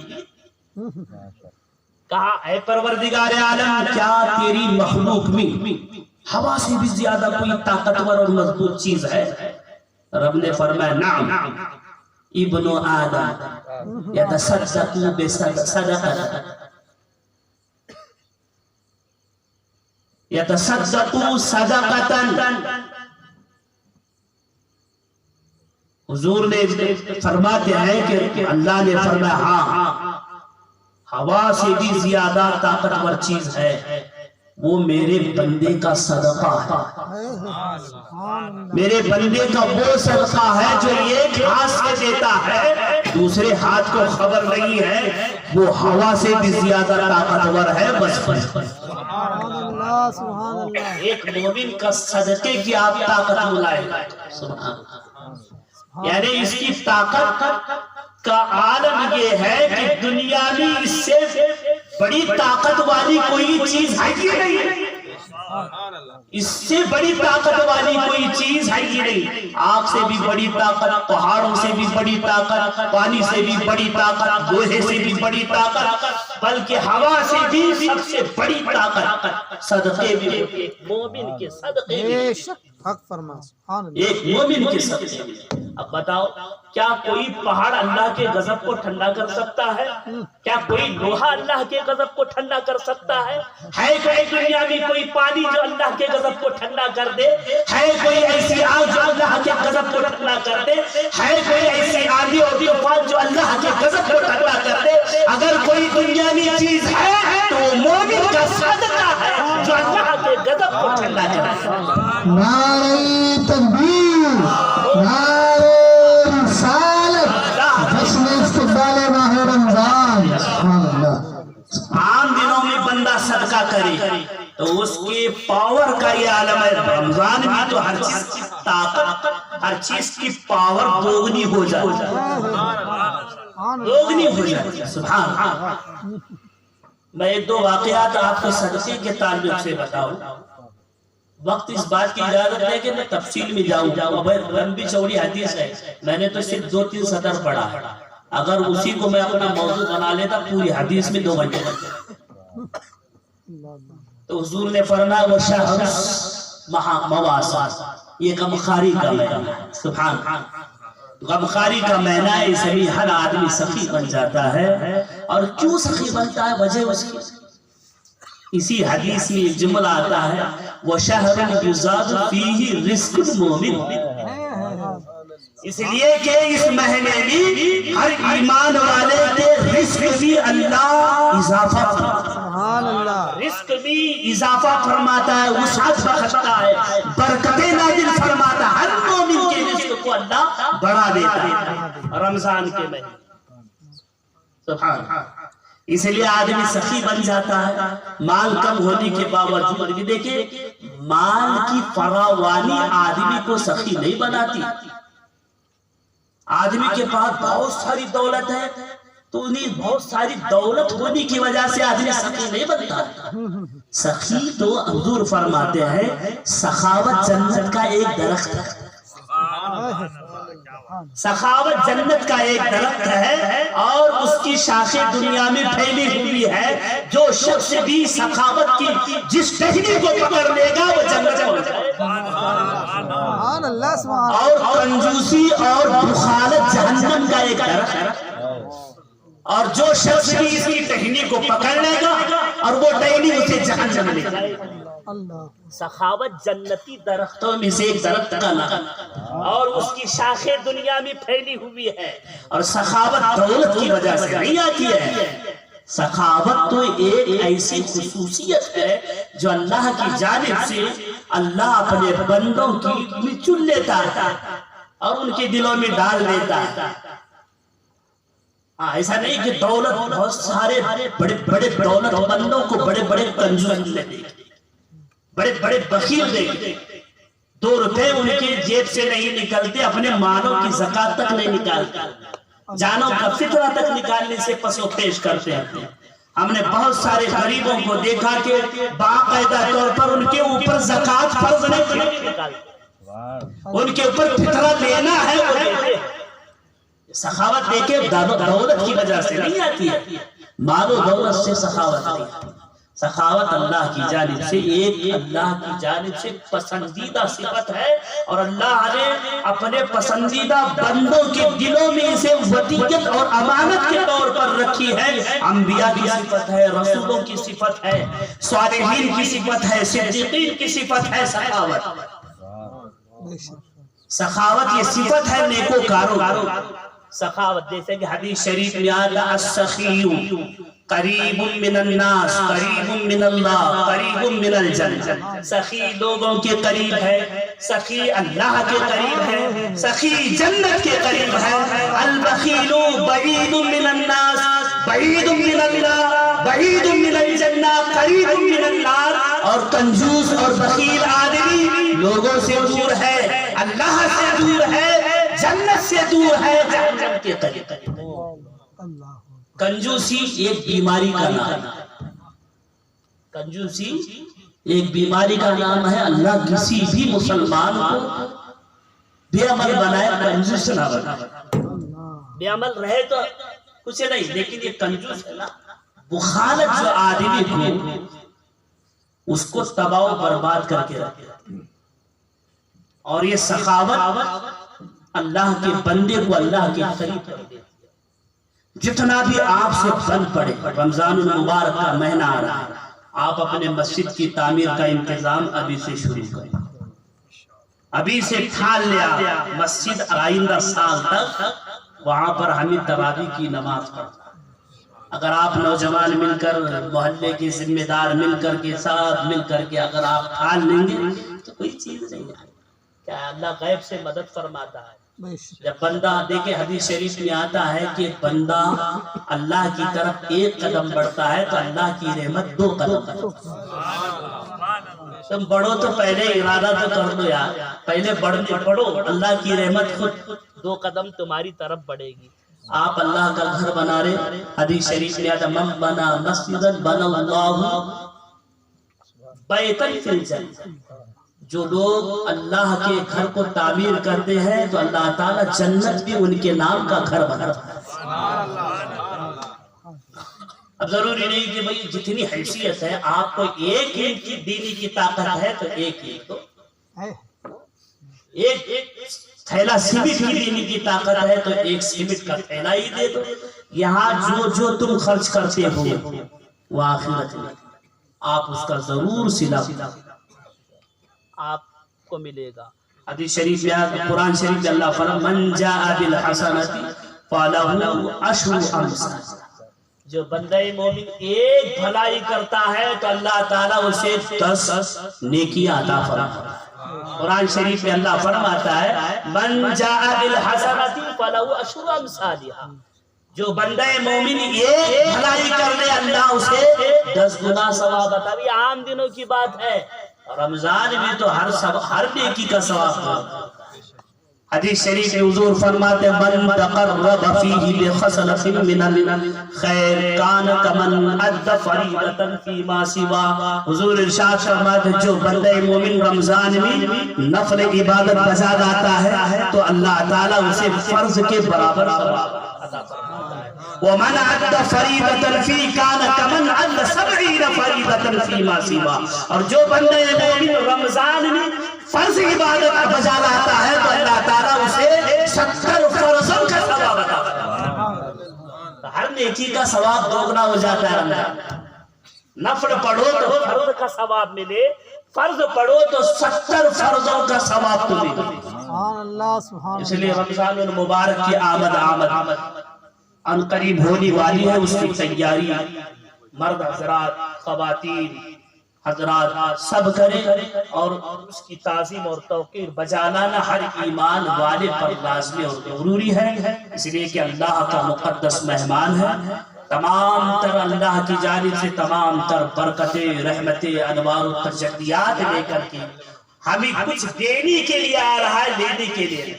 Speaker 1: کہا اے پروردگار عالم کیا تیری مخلوق میں ہوا سے بھی زیادہ کوئی طاقتور اور مضبوط چیز ہے؟ رب نے فرمایا نعم ابن آدم یتصدق بصدقۃ یتصدق صدقۃ. حضور نے فرماتے ہیں کہ اللہ نے فرمایا ہاں ہوا سے بھی زیادہ طاقتور چیز ہے وہ میرے بندے کا صدقہ ہے. میرے بندے کا وہ صدقہ ہے جو ایک ہاتھ سے دیتا ہے دوسرے ہاتھ کو خبر نہیں ہے وہ ہوا سے بھی زیادہ طاقتور ہے. بس
Speaker 2: اللہ سبحان اللہ
Speaker 1: ایک مومن کا صدقے کی آپ طاقت ملائے، سبحان اللہ۔ یعنی اس کی طاقت کا عالم یہ ہے کہ دنیا میں اس سے بڑی طاقت والی کوئی چیز ہے ہی نہیں، اس سے بڑی طاقت والی کوئی چیز ہے ہی نہیں۔ آگ سے بھی بڑی طاقت، پہاڑوں سے بھی بڑی طاقت، پانی سے بھی بڑی طاقت، لوہے سے بھی بڑی طاقت، بلکہ ہوا سے بھی سب سے بڑی طاقت صدقے میں ہوتی ہے۔ مومن کے صدقے میں،
Speaker 2: بے شک حق فرما سبحان اللہ
Speaker 1: ایک مومن کے صدقے میں۔ اب بتاؤ، کیا کوئی پہاڑ اللہ کے غضب کو ٹھنڈا کر سکتا ہے؟ کیا کوئی لوہا اللہ کے غضب کو ٹھنڈا کر سکتا ہے؟ ہے کوئی دنیا میں کوئی پانی جو اللہ کے غضب کو ٹھنڈا کر دے؟ ہے کوئی ایسی آگ جو اللہ کے غضب کو ٹھنڈا کر دے؟ ہے کوئی ایسی آندھی اور طوفان جو اللہ کے غضب کو ٹھنڈا کر دے؟ اگر کوئی دنیا میں چیز ہے تو وہ مومن کا صدقہ ہے جو اللہ کے غضب کو ٹھنڈا کرے۔
Speaker 2: نعرہ تکبیر، نعرہ رسالت، جشن استقبال ماہ رمضان سبحان اللہ۔
Speaker 1: عام دنوں میں بندہ صدقہ کرے تو اس کے پاور کا یہ عالم ہے، رمضان میں تو ہر چیز کی طاقت، ہر چیز کی پاور دوگنی ہو جاتی ہے، دوگنی ہو جاتی ہے، سبحان اللہ۔ میں ایک دو واقعات آپ کو صدقے کے تعلق سے بتاؤں، وقت اس بات کی اجازت ہے کہ میں تفصیل میں جاؤں، لمبی چوڑی حدیث ہے، میں نے تو صرف 2-3 سطر پڑھا ہے، اگر اسی کو میں اپنا موضوع بنا لیتا پوری حدیث میں 2 گھنٹے لگتے۔ تو حضور نے فرمایا وہ شخص مواسا، یہ غمخواری کا معنی ہے، سبحان اللہ۔ غمخواری کا معنی ہے اس میں ہر آدمی سخی بن جاتا ہے، اور کیوں سخی بنتا ہے؟ وجہ اس کی اسی حدیث میں ایک جملہ آتا ہے وَشَهْرٌ يُزَادُ فِيهِ رِزْقُ الْمُؤْمِنِ، اس لیے کہ اس مہینے میں ہر ایمان والے کے رزق بھی اللہ اضافہ فرماتا ہے،
Speaker 2: سبحان اللہ،
Speaker 1: رزق بھی اضافہ فرماتا ہے، وسعت بخشتا ہے، برکتیں نازل فرماتا ہے، ہر مومن کے رزق کو اللہ بڑھا دیتا ہے رمضان کے مہینے، سبحان اللہ۔ اس لیے آدمی سخی بن جاتا ہے، مال کم ہونے کے باوجود بھی دیکھیں مال کی فراوانی آدمی کو سخی نہیں بناتی۔ آدمی کے پاس بہت ساری دولت ہے تو انہیں بہت ساری دولت ہونے کی وجہ سے آدمی سخی نہیں بنتا۔ سخی تو حضور فرماتے ہیں سخاوت جنت کا ایک درخت ہے، سخاوت جنت کا ایک درخت ہے اور اس کی شاخیں دنیا میں پھیلی ہوئی ہے، جو شخص بھی سخاوت کی جس ٹہنی کو پکڑ لے گا وہ جنت میں جائے گا،
Speaker 2: سبحان اللہ سبحان
Speaker 1: اور کنجوسی اور بخالت جہنم کا ایک درخت ہے، اور جو شخص بھی اس کی ٹہنی کو پکڑ لے گا اور وہ ٹہنی اسے جہنم میں لے جائے گا۔
Speaker 2: اللہ،
Speaker 1: سخاوت جنتی درختوں میں سے ایک درخت کا نام، اور اس کی شاخیں دنیا میں پھیلی ہوئی ہے، اور سخاوت دولت کی وجہ سے نہیں آتی ہے، سخاوت تو ایک ایسی خصوصیت ہے جو اللہ کی جانب سے اللہ اپنے بندوں کی چن لیتا ہے اور ان کے دلوں میں ڈال دیتا ہے۔ ایسا نہیں کہ دولت بہت سارے بڑے بڑے دولت بندوں کو بڑے بڑے کنجوس لے دے، بڑے بڑے بخیل دیکھتے، 2 روپے ان کے جیب سے نہیں نکلتے، اپنے مالوں کی زکات تک نہیں نکالتے، جانوں کا فطرہ تک نکالنے سے پس و پیش کرتے ہیں۔ ہم نے بہت سارے غریبوں کو دیکھا کہ باقاعدہ طور پر ان کے اوپر زکات فرض نہیں نکالتے، ان کے اوپر فطرہ لینا ہے وہ دیتے۔ سخاوت دیکھے دولت کی وجہ سے نہیں آتی ہے، مال و دولت سے سخاوت نہیں آتی۔ سخاوت اللہ کی جانب سے ایک اللہ کی جانب سے پسندیدہ صفت ہے، اور اللہ نے اپنے پسندیدہ بندوں کے دلوں میں اسے ودیعت اور امانت کے طور پر رکھی ہے۔ انبیاء کی صفت ہے، رسولوں کی صفت ہے، صالحین کی صفت ہے، صدیقین کی صفت ہے سخاوت۔ سخاوت یہ صفت ہے نیکوکاروں۔ سخاوت جیسے کہ حدیث شریف میں آتا السخی قریب من الناس قریب من اللہ قریب من الجنہ، سخی لوگوں کے قریب ہے، سخی اللہ کے قریب ہے، سخی جنت کے قریب ہے۔ البخیل بعید من الناس بعید من اللہ، بعید من الجنہ قریب من النار، اور کنجوس اور بخیل آدمی لوگوں سے دور ہے، اللہ سے دور ہے، جنت سے دور ہے، جہنم کے قریب۔
Speaker 2: اللہ
Speaker 1: کنجوسی ایک بیماری کا نام ہے، کنجوسی ایک بیماری کا نام ہے۔ اللہ کسی بھی مسلمان کو بے عمل بنائے، کنجوس نہ بنائے۔ بے عمل رہے تو کچھ نہیں، لیکن یہ کنجوس ہے نا، بخالت جو آدمی کو اس کو تباہ و برباد کر کے رکھے، اور یہ سخاوت اللہ کے بندے کو اللہ کے قریب کر دے۔ جتنا بھی آپ سے بن پڑے، رمضان المبارک کا مہینہ آ رہا ہے، آپ اپنے مسجد کی تعمیر کا انتظام ابھی سے شروع کریں، ابھی سے ٹھان لیا مسجد آئندہ سال تک وہاں پر ہمیں تراویح کی نماز پڑھنا۔ اگر آپ نوجوان مل کر، محلے کے ذمہ دار مل کر کے، ساتھ مل کر کے اگر آپ ٹھان لیں گے تو کوئی چیز نہیں ہے۔ کیا اللہ غیب سے مدد فرماتا ہے؟
Speaker 2: بے شک
Speaker 1: جب بندہ دیکھیں، حدیث شریف میں آتا ہے کہ بندہ اللہ کی طرف ایک قدم بڑھتا ہے تو اللہ کی رحمت 2 قدم بڑھتی ہے۔ تم بڑھو تو پہلے ارادہ تو کر دو یار، پہلے بڑھو، اللہ کی رحمت خود 2 قدم تمہاری طرف بڑھے گی۔ آپ اللہ کا گھر بنا رہے، حدیث شریف میں آتا من بنا مسجدا بنا اللہ بیتا فی الجنہ، جو لوگ اللہ کے گھر کو تعمیر کرتے ہیں تو اللہ تعالیٰ جنت بھی ان کے نام کا گھر بناتا ہے۔ اب ضروری نہیں کہ بھئی جتنی حیثیت ہے آپ کو ایک کی دینی کی طاقت ہے تو ایک تو
Speaker 2: ہے
Speaker 1: ایک تھیلا سیمنٹ کی دینی کی طاقت ہے تو ایک سیمنٹ کا تھیلا ہی دے دو۔ یہاں جو تم خرچ کرتے ہو وہ آخرت میں آپ اس کا ضرور صلہ آپ کو ملے گا۔ حدیث شریف میں، قرآن شریف میں اللہ فرماتا ہے من جاء بالحسنۃ فلہ عشر امثالها، جو بندہ مومن ایک بھلائی کرتا ہے تو اللہ تعالیٰ اسے 10 نیکیاں عطا فرماتا ہے۔ قرآن شریف میں اللہ فرماتا ہے من جاء بالحسنۃ فلہ عشر امثالها، جو بندہ مومن ایک بھلائی کر لے اللہ اسے 10 گنا ثواب عطا۔ یہ عام دنوں کی بات ہے، رمضان میں تو ہر نیکی کا ثواب ہے۔ حدیث شریف میں حضور فرماتے من تقرب فیہ بخصلۃ من الخیر کان کمن ادى فریضۃ فیما سوا۔ حضور ارشاد فرماتے جو بندہ مومن رمضان میں نفل عبادت بجا لاتا ہے تو اللہ تعالیٰ اسے فرض کے برابر ثواب عطا فرماتا ہے۔ ومن ادى فریضۃ فی کان کمن ادى 70 فریضۃ فیما سوا، اور جو بندہ مومن رمضان میں فرض عبادت بجا لاتا ہے تو اللہ تعالیٰ اسے 70 فرضوں کا ثواب عطا فرماتا ہے۔ ہر نیکی کا ثواب دوگنا ہو جاتا ہے رمضان۔ نفل پڑھو تو فرض کا ثواب ملے، فرض پڑھو تو 70 فرضوں کا ثواب ملے۔
Speaker 2: سبحان اللہ سبحان
Speaker 1: اس لیے رمضان المبارک کی آمد ان قریب ہونے والی ہے، اس کی تیاری مرد حضرات، خواتین حضرات سب کریں، اور اس کی تعظیم اور توقیر بجالانا ہر ایمان والے پر لازمی اور ضروری ہے، اس لیے کہ اللہ کا مقدس مہمان ہے۔ تمام تر اللہ کی جانب سے تمام تر برکتیں، رحمتیں، انوار و تجلیات لے کر کے ہمیں کچھ دینے کے لیے آ رہا ہے، لینے کے لیے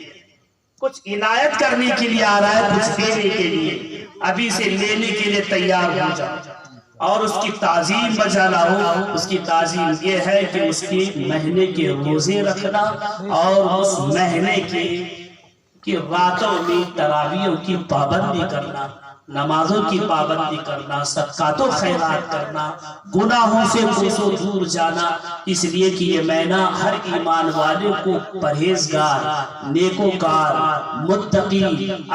Speaker 1: کچھ عنایت کرنے کے لیے آ رہا ہے، کچھ دینے کے لیے ابھی سے لینے کے لیے تیار ہو جاؤ، اور اس کی تعظیم بجا لاؤ۔ اس کی تعظیم یہ ہے کہ اس کی مہینے کے روزے رکھنا، اور اس مہینے کی راتوں میں تراویحوں کی پابندی کرنا، نمازوں کی پابندی کرنا، صدقات و خیرات کرنا، گناہوں سے کوسوں دور جانا، اس لیے کہ یہ مہینہ ہر ایمان والے کو پرہیزگار، نیکوکار، متقی،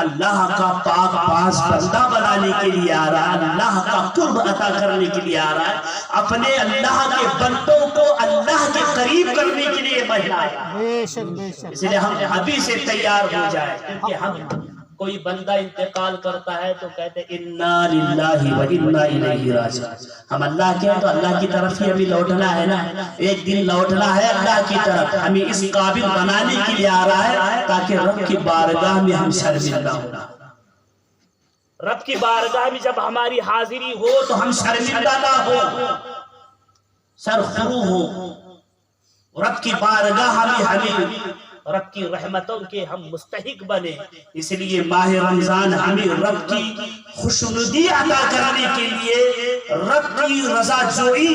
Speaker 1: اللہ کا پاک باز بندہ بنانے کے لیے آ رہا ہے، اللہ کا قرب عطا کرنے کے لیے آ رہا ہے، اپنے اللہ کے بندوں کو اللہ کے قریب کرنے کے لیے مہینہ آیا ہے۔
Speaker 2: بے شک بے شک
Speaker 1: اس لیے ہم ابھی سے تیار ہو جائیں، کیونکہ ہم کوئی بندہ انتقال کرتا ہے تو کہتے ہیں انا للہ و انا الیہ راجعون، ہم اللہ کے ہیں تو اللہ کی طرف ہی ہمیں لوٹنا ہے نا، ایک دن لوٹنا ہے اللہ کی طرف۔ ہمیں اس قابل بنانے کے لیے آ رہا ہے تاکہ رب کی بارگاہ میں ہم شرمندہ ہوں۔ رب کی بارگاہ میں جب ہماری حاضری ہو تو ہم شرمندہ نہ ہو، سرخرو ہو، رب کی بارگاہ میں ہمیں رب کی رحمتوں کے ہم مستحق بنے۔ اس لیے ماہ رمضان ہمیں رب کی خوشنودی عطا کرنے کے لیے، رب کی رضا جوئی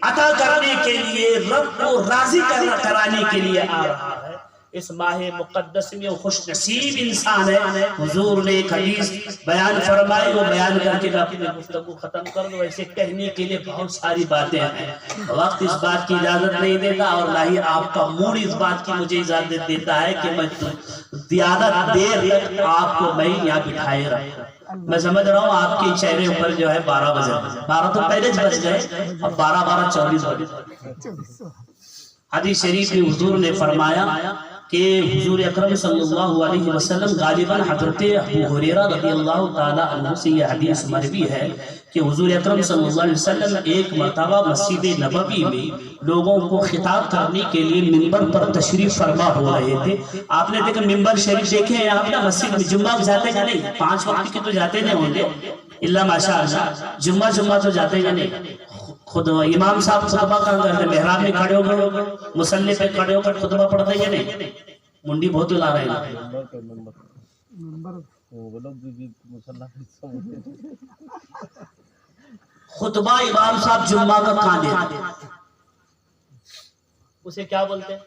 Speaker 1: عطا کرنے کے لیے، رب کو راضی کرانے کے لیے آ رہا ہے۔ اس ماہ مقدس میں خوش نصیب انسان ہے۔ حضور نے ایک حدیث بیان فرمائی، وہ بیان کر کے میں اپنی گفتگو ختم کر دوں۔ ایسے کہنے کے لیے بہت ساری باتیں ہیں، وقت اس بات کی اجازت نہیں دیتا، اور نہ ہی آپ کا موڈ اس بات کی مجھے اجازت دیتا ہے کہ میں زیادہ دیر تک آپ کو میں یہاں بٹھائے رہا۔ میں سمجھ رہا ہوں آپ کے چہرے پر جو ہے 12 بجے، 12 تو پہلے بج گئے، اب 12:24 بجے۔ حدیث شریف میں حضور نے فرمایا کہ حضور اکرم صلی اللہ علیہ وسلم، غالباً حضرت ابو ہریرہ رضی اللہ تعالیٰ عنہ سے یہ حدیث مروی ہے کہ حضور اکرم صلی اللہ علیہ وسلم ایک مرتبہ مسجد نبوی میں لوگوں کو خطاب کرنے کے لیے منبر پر تشریف فرما ہو رہے تھے۔ آپ نے دیکھا منبر شریف دیکھے ہیں آپ نا، مسجد میں جمعہ جاتے ہیں نہیں، 5 وقت کی تو جاتے نہیں ہوں گے اللہ ماشاءاللہ، جمعہ تو جاتے ہیں نہیں۔ خود امام صاحب خطبہ کرتے، محراب میں کھڑے ہو کر مصلی پہ کھڑے ہو کر خطبہ پڑھتے ہیں نہیں؟ منڈی بہت لا رہے ہیں۔ خطبہ امام صاحب جمعہ کا کہاں دیتے ہیں؟ اسے کیا بولتے ہیں؟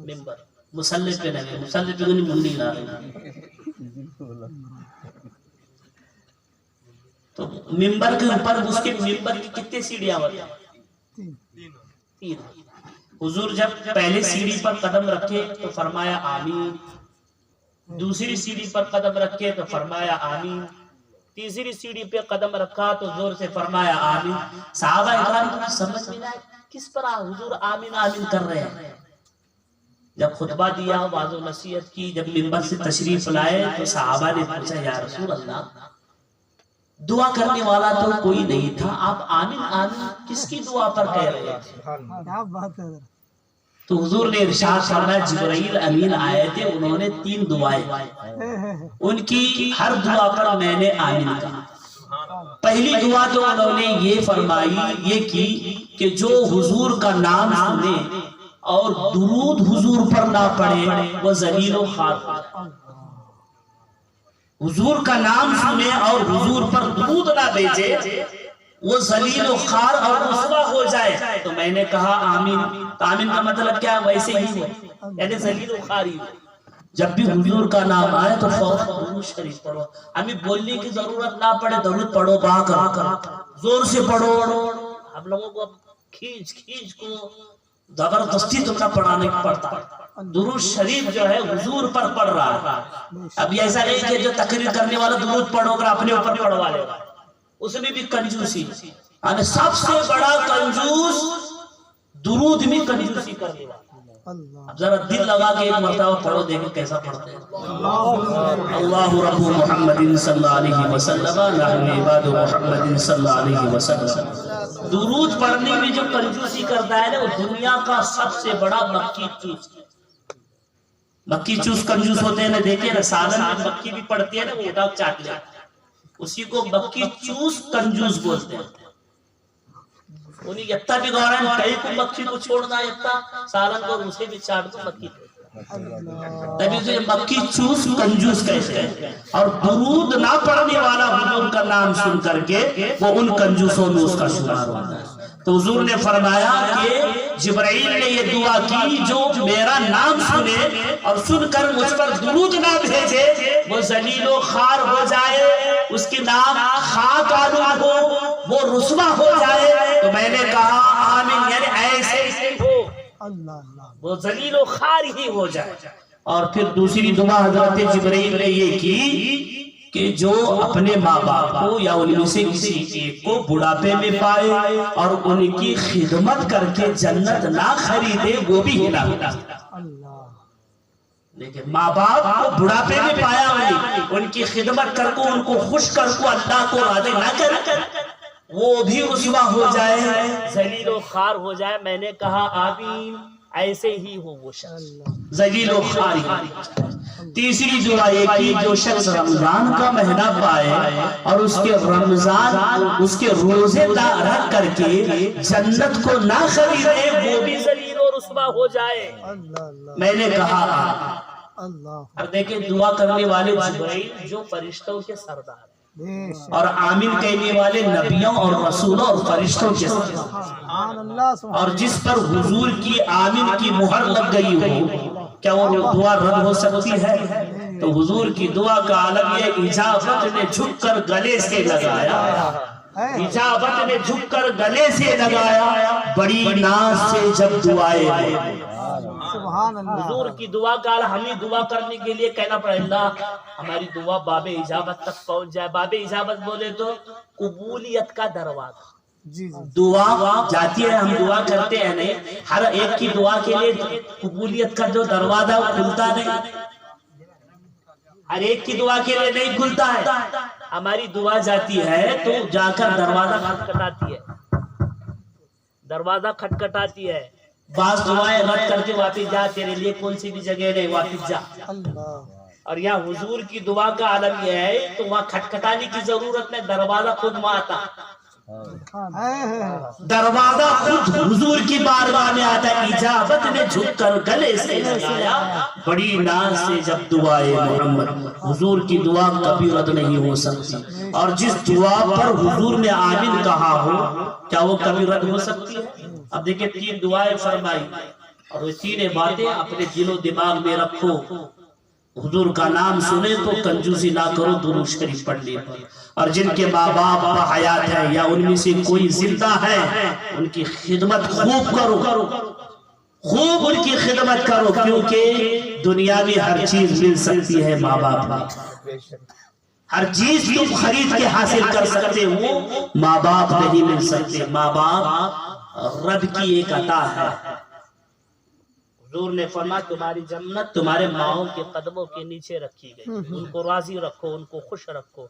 Speaker 1: ممبر۔ مصلی پہ نہیں، مصلی پہ نہیں، منڈی لا رہے ہیں۔ تو ممبر کے اوپر اس کے ممبر کی کتنے سیڑھیاں ہوتی ہیں؟ 3۔ حضور جب پہلے سیڑھی پر قدم رکھے تو فرمایا آمین، دوسری سیڑھی پر قدم رکھے تو فرمایا آمین، تیسری سیڑھی پہ قدم رکھا تو زور سے فرمایا آمین۔ صحابہ اکرام کو سمجھ میں نہ آئے کس پر حضور آمین آمین کر رہے ہیں۔ جب خطبہ دیا، واعظ و نصیحت کی، جب ممبر سے تشریف لائے تو صحابہ نے پوچھا یا رسول اللہ، دعا کرنے والا تو کوئی نہیں تھا، آپ آمین آمین کس کی دعا پر کہہ رہے تھے؟ تو حضور نے ارشاد فرمایا جبرائیل امین آئے تھے، انہوں نے 3 دعائیں، ان کی ہر دعا پر میں نے آمین کہا۔ پہلی دعا تو انہوں نے یہ فرمائی، یہ کی کہ جو حضور کا نام سنے اور درود حضور پر نہ پڑھے وہ ذلیل و خوار ہو جائے۔ حضور کا نام سنے اور حضور پر درود نہ بھیجے وہ ذلیل و خوار اور رسوا ہو جائے۔ تو میں نے کہا آمین۔ آمین کا مطلب کیا؟ ویسے ہی ہو، یعنی ذلیل و خوار ہی ہو۔ جب بھی حضور کا نام آئے تو فوراً درود شریف پڑھو، ہمیں بولنے کی ضرورت نہ پڑے، درود پڑھو با کر زور سے پڑھو۔ ہم لوگوں کو کھینچ کو زبردستی تمہیں پڑھانے پڑتا، درود شریف جو ہے حضور پر پڑھ رہا ہے۔ اب یہ ایسا نہیں کہ جو تقریر کرنے والا درود پڑھو کر اپنے اوپر پڑھوا لے گا، اس میں بھی کنجوسی، یعنی سب سے بڑا کنجوس درود میں کنجوسی کرنے والا۔ اب ذرا دل لگا کے ایک مرتبہ پڑھو، دیکھو کیسا پڑھتے ہیں۔ اللہ رب محمد صلی اللہ علیہ وسلم، نحن عباد محمد صلی اللہ علیہ وسلم۔ درود پڑھنے میں جو کنجوسی کرتا ہے نا، وہ دنیا کا سب سے بڑا مکی چوس۔ مکی چوس کنجوس ہوتے ہیں نا، دیکھیں نا سالن میں مکی بھی پڑتی ہے نا، وہ اٹھا چاٹ لیتا ہے، اسی کو مکی چوس کنجوس بولتے ہیں۔ انہیں یتا بھی گورن کئی کو مکی کو چھوڑنا، یتا سالن کو اسے بھی چاٹ دو مکی کو، تبھی اسے مکی چوس کنجوس کہتے ہیں۔ اور درود نہ پڑھنے والا حضور کا نام سن کر کے وہ ان کنجوسوں میں اس کا شمار ہوتا ہے۔ تو حضور نے فرمایا کہ جبرائیل نے یہ دعا کی، جو میرا نام سنے اور سن کر مجھ پر درود نہ بھیجے وہ ذلیل و خوار ہو جائے، اس کے نام خاک آلود ہو، وہ رسوا ہو جائے۔ تو میں نے کہا آمین، یعنی ایسے ہی ہو، وہ ذلیل و خوار ہی ہو جائے۔ اور پھر دوسری دعا حضرت جبرائیل نے یہ کی کہ جو اپنے ماں باپ کو یا ان میں سے کسی ایک کو بڑھاپے میں پائے اور ان کی خدمت کر کے جنت نہ خریدے وہ بھی ہلاک۔ لیکن ماں باپ کو بڑھاپے میں پایا ان کی خدمت کر کو، ان کو خوش کر کو، اللہ کو راضی نہ کر، وہ بھی رسوا ہو جائے، ذلیل و خوار ہو جائے۔ میں نے کہا آمین، ایسے ہی ہو وہ شخص ذلیل و خوار ہی۔ تیسری دعا یہ کی جو شخص رمضان کا مہینہ پائے اور اس کے روزے رکھ کر کے جنت کو نہ خریدے وہ بھی ذلیل و رسوا ہو جائے۔ میں نے کہا اور دیکھیں دعا کرنے والے جبرائیل جو فرشتوں کے سردار ہیں اور آمین کہنے والے نبیوں اور رسولوں اور فرشتوں کے ساتھ، اور جس پر حضور کی آمین کی مہر لگ گئی ہو کیا وہ دعا رد ہو سکتی ہے؟ تو حضور کی دعا کا عالم یہ اجابت نے جھک کر گلے سے لگایا، اجابت نے جھک کر گلے سے لگایا، بڑی ناز سے جب دعائیں حضور کی دعا کا ہمیں دعا کرنے کے لیے کہنا پڑے اللہ ہماری دعا باب اجابت تک پہنچ جائے۔ باب اجابت بولے تو قبولیت کا دروازہ، دعا جاتی ہے، ہم دعا کرتے ہیں نہیں، ہر ایک کی دعا کے لیے قبولیت کا جو دروازہ وہ کھلتا نہیں، ہر ایک کی دعا کے لیے نہیں کھلتا ہے۔ ہماری دعا جاتی ہے تو جا کر دروازہ کھٹکھٹاتی ہے، دروازہ کھٹکھٹاتی ہے، بعض دعائیں رد کر کے واپس جا، تیرے لیے کون سی بھی جگہ نہیں، واپس جا۔ اور یہاں حضور کی دعا کا عالم یہ ہے تو وہاں کھٹکھٹانے کی ضرورت نہیں، دروازہ خود وہاں آتا، دروازہ خود حضور کی بارگاہ میں آتا ہے۔ اجابت نے جھک کر گلے سے لگایا، بڑی ناز سے جب دعائے محمد، حضور کی دعا کبھی رد نہیں ہو سکتی، اور جس دعا پر حضور نے آمین کہا ہو کیا وہ کبھی رد ہو سکتی ہے؟ اب دیکھیں تین دعائیں فرمائی اور وہ تینیں باتیں اپنے دل و دماغ میں رکھو۔ حضور کا نام سنے تو کنجوسی نہ کرو درود شریف پڑھنے پر، اور جن کے ماں باپ حیات ہے یا ان میں سے کوئی زندہ ہے ان کی خدمت خوب کرو، خوب ان کی خدمت کرو، کیونکہ دنیا میں ہر چیز مل سکتی ہے ماں باپ میں، ہر چیز تم خرید کے حاصل کر سکتے ہو، ماں باپ نہیں مل سکتے، ماں باپ رب کی ایک عطا ہے۔ حضور نے فرمایا تمہاری جنت تمہارے ماؤں کے قدموں کے نیچے رکھی گئی، ان کو راضی رکھو، ان کو خوش رکھو۔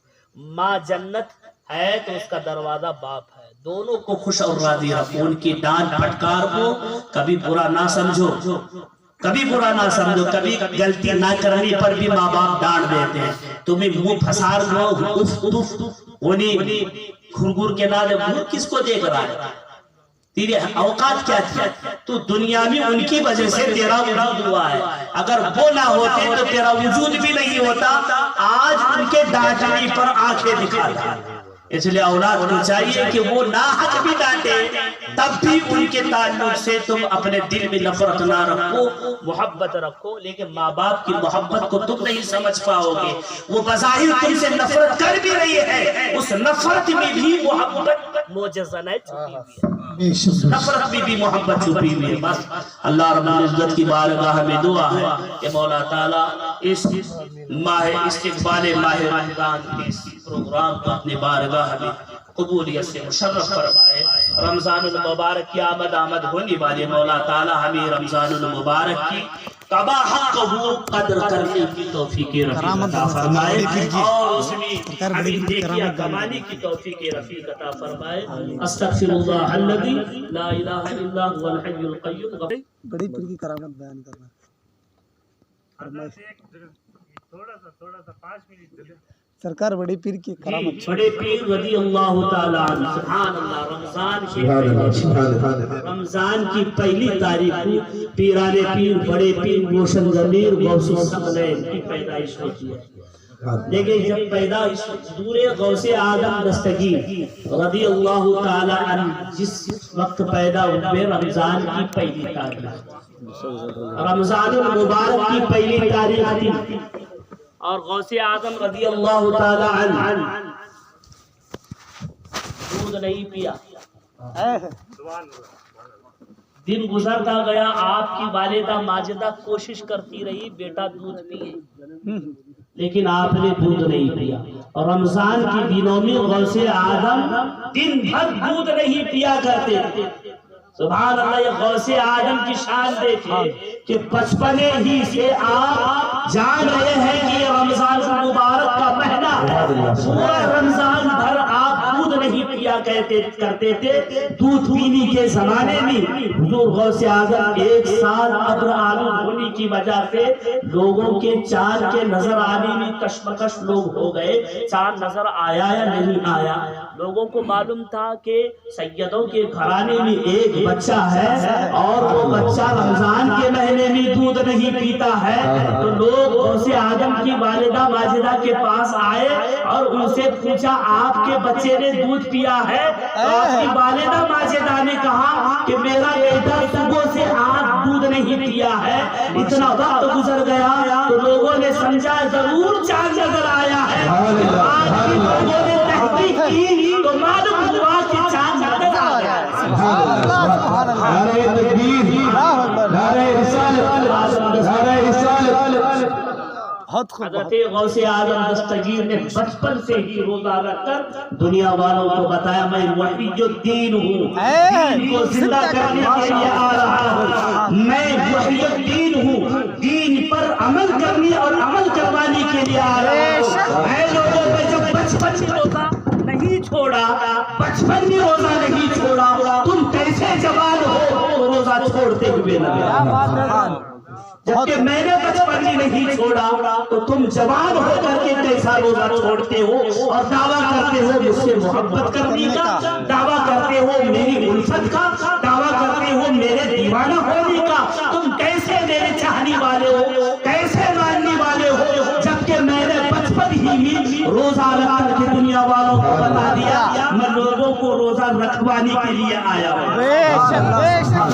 Speaker 1: ماں جنت ہے تو اس کا دروازہ باپ ہے، دونوں کو خوش اور راضی رکھو، ان کی ڈانٹ پھٹکار کو کبھی برا نہ سمجھو، کبھی برا نہ سمجھو، کبھی غلطی نہ کرنے پر بھی ماں باپ ڈانٹ دیتے ہیں، تمہیں منہ پھسار دو، اف اف انہیں گھر کے نالے گھر کس کو دیکھ رہا ہے، تیرے اوقات کیا تھی، تو دنیا میں ان کی وجہ سے تیرا وجود ہوا ہے، اگر وہ نہ ہوتے تو تیرا وجود بھی نہیں ہوتا، آج ان کے ڈانٹنے پر آنکھیں دکھاتا۔ اس لیے اولاد کو چاہیے کہ وہ ناحق بھی ڈانٹے تب بھی ان کے تعلق سے تم اپنے دل میں نفرت نہ رکھو، محبت رکھو، لیکن ماں باپ کی محبت کو تم نہیں سمجھ پاؤ گے، وہ بظاہر تم سے نفرت کر بھی رہی ہے، اس نفرت میں بھی محبت معجزانہ چھپی ہوئی ہے، نفرت میں بھی محبت چھپی ہوئی ہے۔ بس اللہ رب العزت کی بارگاہ میں دعا ہے کہ مولا تعالیٰ اس ماہ استقبال ماہ رمضان کے اس پروگرام کو اپنے بارگاہ میں قبولیت سے مشرف فرمائے۔ رمضان المبارک کی آمد ہونے والے مولا تعالیٰ ہمیں رمضان المبارک کی قبا حق کو قدر کرنے کی توفیق رفیق عطا فرمائے، اور اس میں ہمیں دیکھیا کمانے کی توفیق رفیق عطا فرمائے۔ استغفر اللہ الذی لا الہ الا هو الحی القیوم۔
Speaker 2: بڑی پیر کی کرامت بیان کرنا، سرکار بڑی پیر کی کرامت،
Speaker 1: بڑے پیر رضی اللہ تعالیٰ عنہ، سبحان اللہ، رمضان کی پہلی تاریخ کو پیران پیر بڑے پیر روشن ضمیر غوث الثقلین کی پیدائش ہوتی ہے، لیکن جب پیدائش حضور غوث آدم دستگیر رضی اللہ تعالیٰ عنہ جس وقت پیدا ہوئے رمضان کی پہلی تاریخ، رمضان المبارک کی پہلی تاریخ تھی، اور غوث اعظم رضی اللہ تعالی عنہ دودھ نہیں پیا، دن گزرتا گیا، آپ کی والدہ ماجدہ کوشش کرتی رہی بیٹا دودھ پیے، لیکن آپ نے دودھ نہیں پیا، اور رمضان کی دنوں میں غوث اعظم دن بھر دودھ نہیں پیا کرتے تھے۔ سبحان اللہ، یہ غوث آدم کی شان دیکھیں کہ بچپنے ہی سے آپ جان رہے ہیں کہ یہ رمضان المبارک کا مہینہ، پورا رمضان بھر آپ دودھ نہیں پیا کرتے تھے. دودھ پینے کے زمانے میں حضور غوث اعظم 1 سال ابر آلود ہونے کی وجہ سے لوگوں کے چاند کے نظر آنے میں کشمکش لوگ ہو گئے. چاند نظر آیا یا نہیں آیا؟ لوگوں کو معلوم تھا کہ سیدوں کے گھرانے میں ایک بچہ ہے اور وہ بچہ رمضان کے مہینے میں دودھ نہیں پیتا ہے. تو لوگ غوث اعظم کی والدہ ماجدہ کے پاس آئے اور ان سے پوچھا آپ کے بچے نے دودھ پیا ہے؟ تو آپ کی والدہ ماجدہ نے کہا کہ میرا بیٹا صبح سے آج دودھ نہیں پیا ہے. اتنا وقت گزر گیا تو لوگوں نے سمجھا ضرور چاند نظر آیا ہے. آج بھی لوگوں نے تحقیق کی تو معلوم ہوا کہ چاند نظر آیا ہے.
Speaker 4: نعرہ تکبیر، نعرہ رسالت، نعرہ رسالت.
Speaker 2: بہت خوب.
Speaker 1: حضرت غوث اعظم دستگیر نے بچپن سے ہی روزہ رکھ کر دنیا والوں کو بتایا میں وحی الدین ہوں، دین کو زندہ کرنے کے لیے آ رہا ہوں. میں وحی الدین ہوں، دین پر عمل کرنے اور عمل کروانے کے لیے آ رہا ہوں. اے لوگوں میں جب بچپن میں روزہ نہیں چھوڑا، بچپن میں روزہ نہیں چھوڑا، تم کیسے جوان ہو روزہ چھوڑتے ہوئے نہ؟ جبکہ میں نے بچپن میں نہیں چھوڑا تو تم جوان ہو کر کے کیسا روزہ چھوڑتے ہو اور دعویٰ کرتے ہو مجھ سے محبت کرنے کا، دعویٰ کرتے ہو میری الفت کا، دعویٰ کرتے ہو میرے دیوانہ ہونے کا. تم کیسے میرے چاہنے والے ہو، کیسے ماننے والے ہو، جبکہ میں نے بچپن ہی میں روزہ رکھ کر کے دنیا والوں کو بتا دیا میں لوگوں کو روزہ رکھوانے کے لیے آیا ہوں.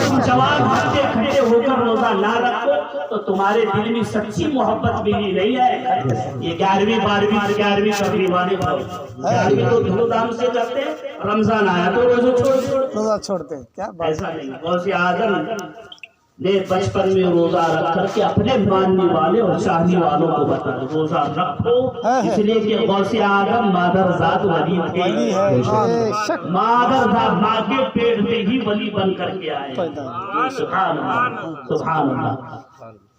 Speaker 1: تم جوان ہوتے کھڑے ہو کر روزہ نہ رکھو تو تمہارے دل میں سچی محبت میری نہیں ہے. یہ 11ویں 12ویں 11ویں کرنے والے 11ویں تو دھوم دھام سے کرتے ہیں، رمضان آیا تو
Speaker 2: روزہ چھوڑتے ہیں. کیا بات.
Speaker 1: ایسا نہیں. غوث اعظم نے بچپن میں روزہ رکھ کر کے اپنے ماننے والے اور چاہنے والوں کو بتا روزہ رکھو، اس لیے کہ غوث اعظم مادر ذات ولی تھے. مادر ذات ماں کے پیٹ میں ہی ولی بن کر کے آئے. سبحان اللہ، سبحان اللہ.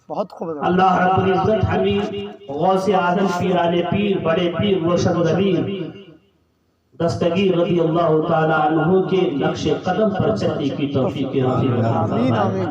Speaker 2: بہت خوب.
Speaker 1: اللہ رب العزت ہمیں غوث اعظم پیران پیر، بڑے پیر روشن ضمیر دستگیر رضی اللہ تعالی عنہ کے نقش قدم پر چلنے کی توفیق عطا فرمائے.